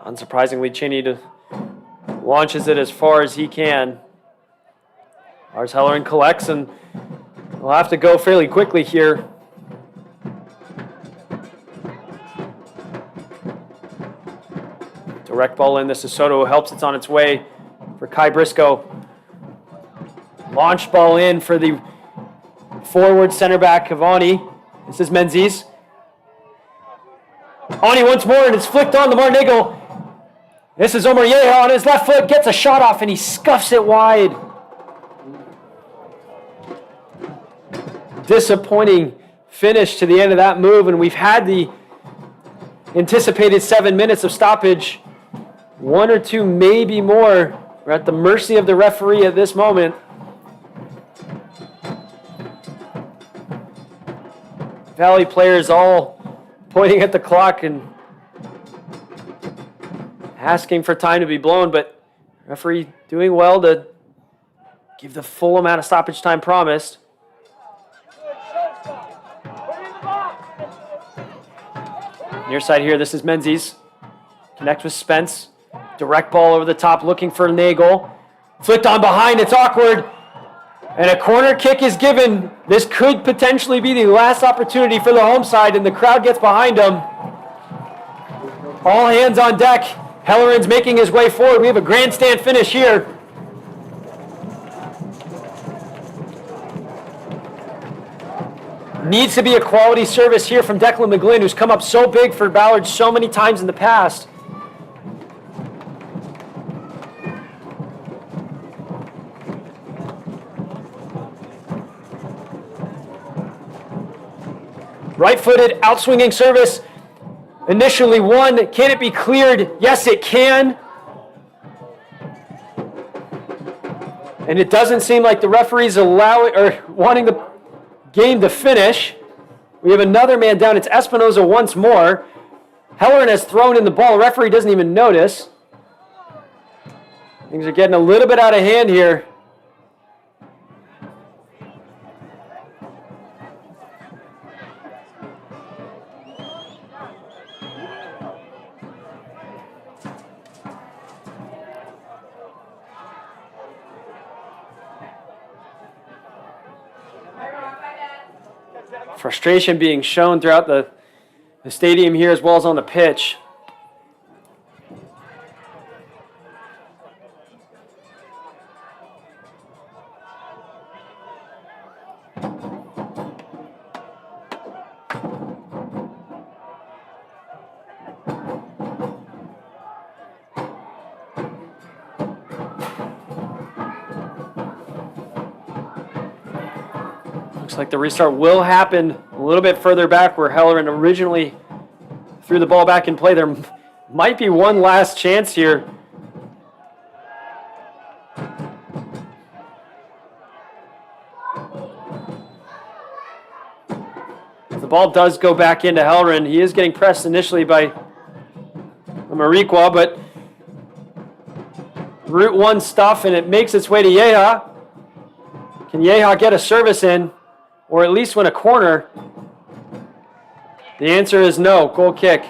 Unsurprisingly, Cheney launches it as far as he can. Lars Halloran collects, and we'll have to go fairly quickly here. Direct ball in. This is Soto who helps. It's on its way for Kai Briscoe. Launch ball in for the forward center back, Cavani. This is Menzies. Ani once more, and it's flicked on the Martinegro. This is Morieja on his left foot, gets a shot off, and he scuffs it wide. Disappointing finish to the end of that move, and we've had the anticipated 7 minutes of stoppage. 1 or 2, maybe more. We're at the mercy of the referee at this moment. Valley players all pointing at the clock and asking for time to be blown, but referee doing well to give the full amount of stoppage time promised. Near side here, this is Menzies. Connects with Spence. Direct ball over the top, looking for Nagel. Flicked on behind, it's awkward. And a corner kick is given. This could potentially be the last opportunity for the home side, and the crowd gets behind them. All hands on deck. Hellerin's making his way forward. We have a grandstand finish here. Needs to be a quality service here from Declan McGlynn, who's come up so big for Ballard so many times in the past. Right-footed, outswinging service. Initially won. Can it be cleared? Yes, it can. And it doesn't seem like the referee's wanting the game to finish. We have another man down. It's Espinoza once more. Hellerin has thrown in the ball. The referee doesn't even notice. Things are getting a little bit out of hand here. Frustration being shown throughout the stadium here as well as on the pitch. Looks like the restart will happen a little bit further back where Hellerin originally threw the ball back in play. There might be one last chance here. The ball does go back into Hellerin. He is getting pressed initially by Mariqua, but Route 1 stuff, and it makes its way to Yeha. Can Yeha get a service in? Or at least win a corner? The answer is no. Goal kick.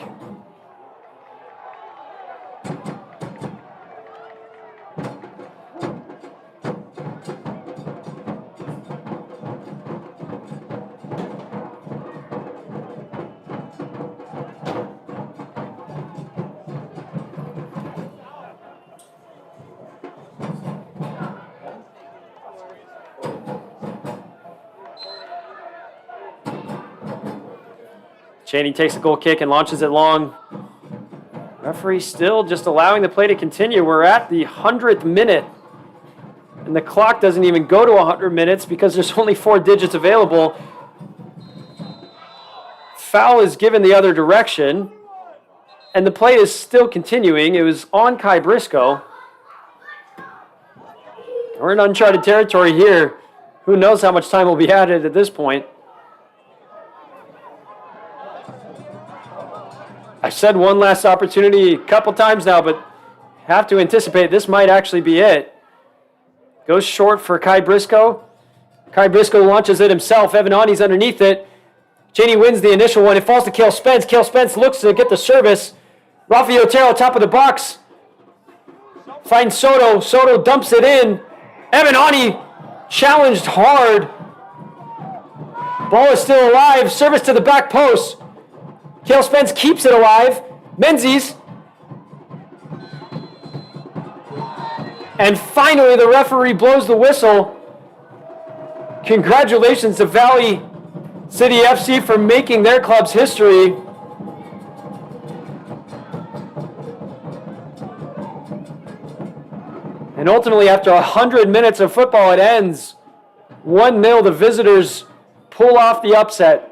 Chaney takes a goal kick and launches it long. Referee still just allowing the play to continue. We're at the 100th minute. And the clock doesn't even go to 100 minutes because there's only 4 digits available. Foul is given the other direction. And the play is still continuing. It was on Kai Briscoe. We're in uncharted territory here. Who knows how much time will be added at this point. I've said one last opportunity a couple times now, but have to anticipate this might actually be it. Goes short for Kai Briscoe. Kai Briscoe launches it himself. Evan Ani's underneath it. Chaney wins the initial one. It falls to Cale Spence. Cale Spence looks to get the service. Rafi Otero, top of the box. Finds Soto. Soto dumps it in. Evan Ani challenged hard. Ball is still alive. Service to the back post. Cale Spence keeps it alive. Menzies. And finally, the referee blows the whistle. Congratulations to Valley City FC for making their club's history. And ultimately, after 100 minutes of football, it ends 1-0. The visitors pull off the upset.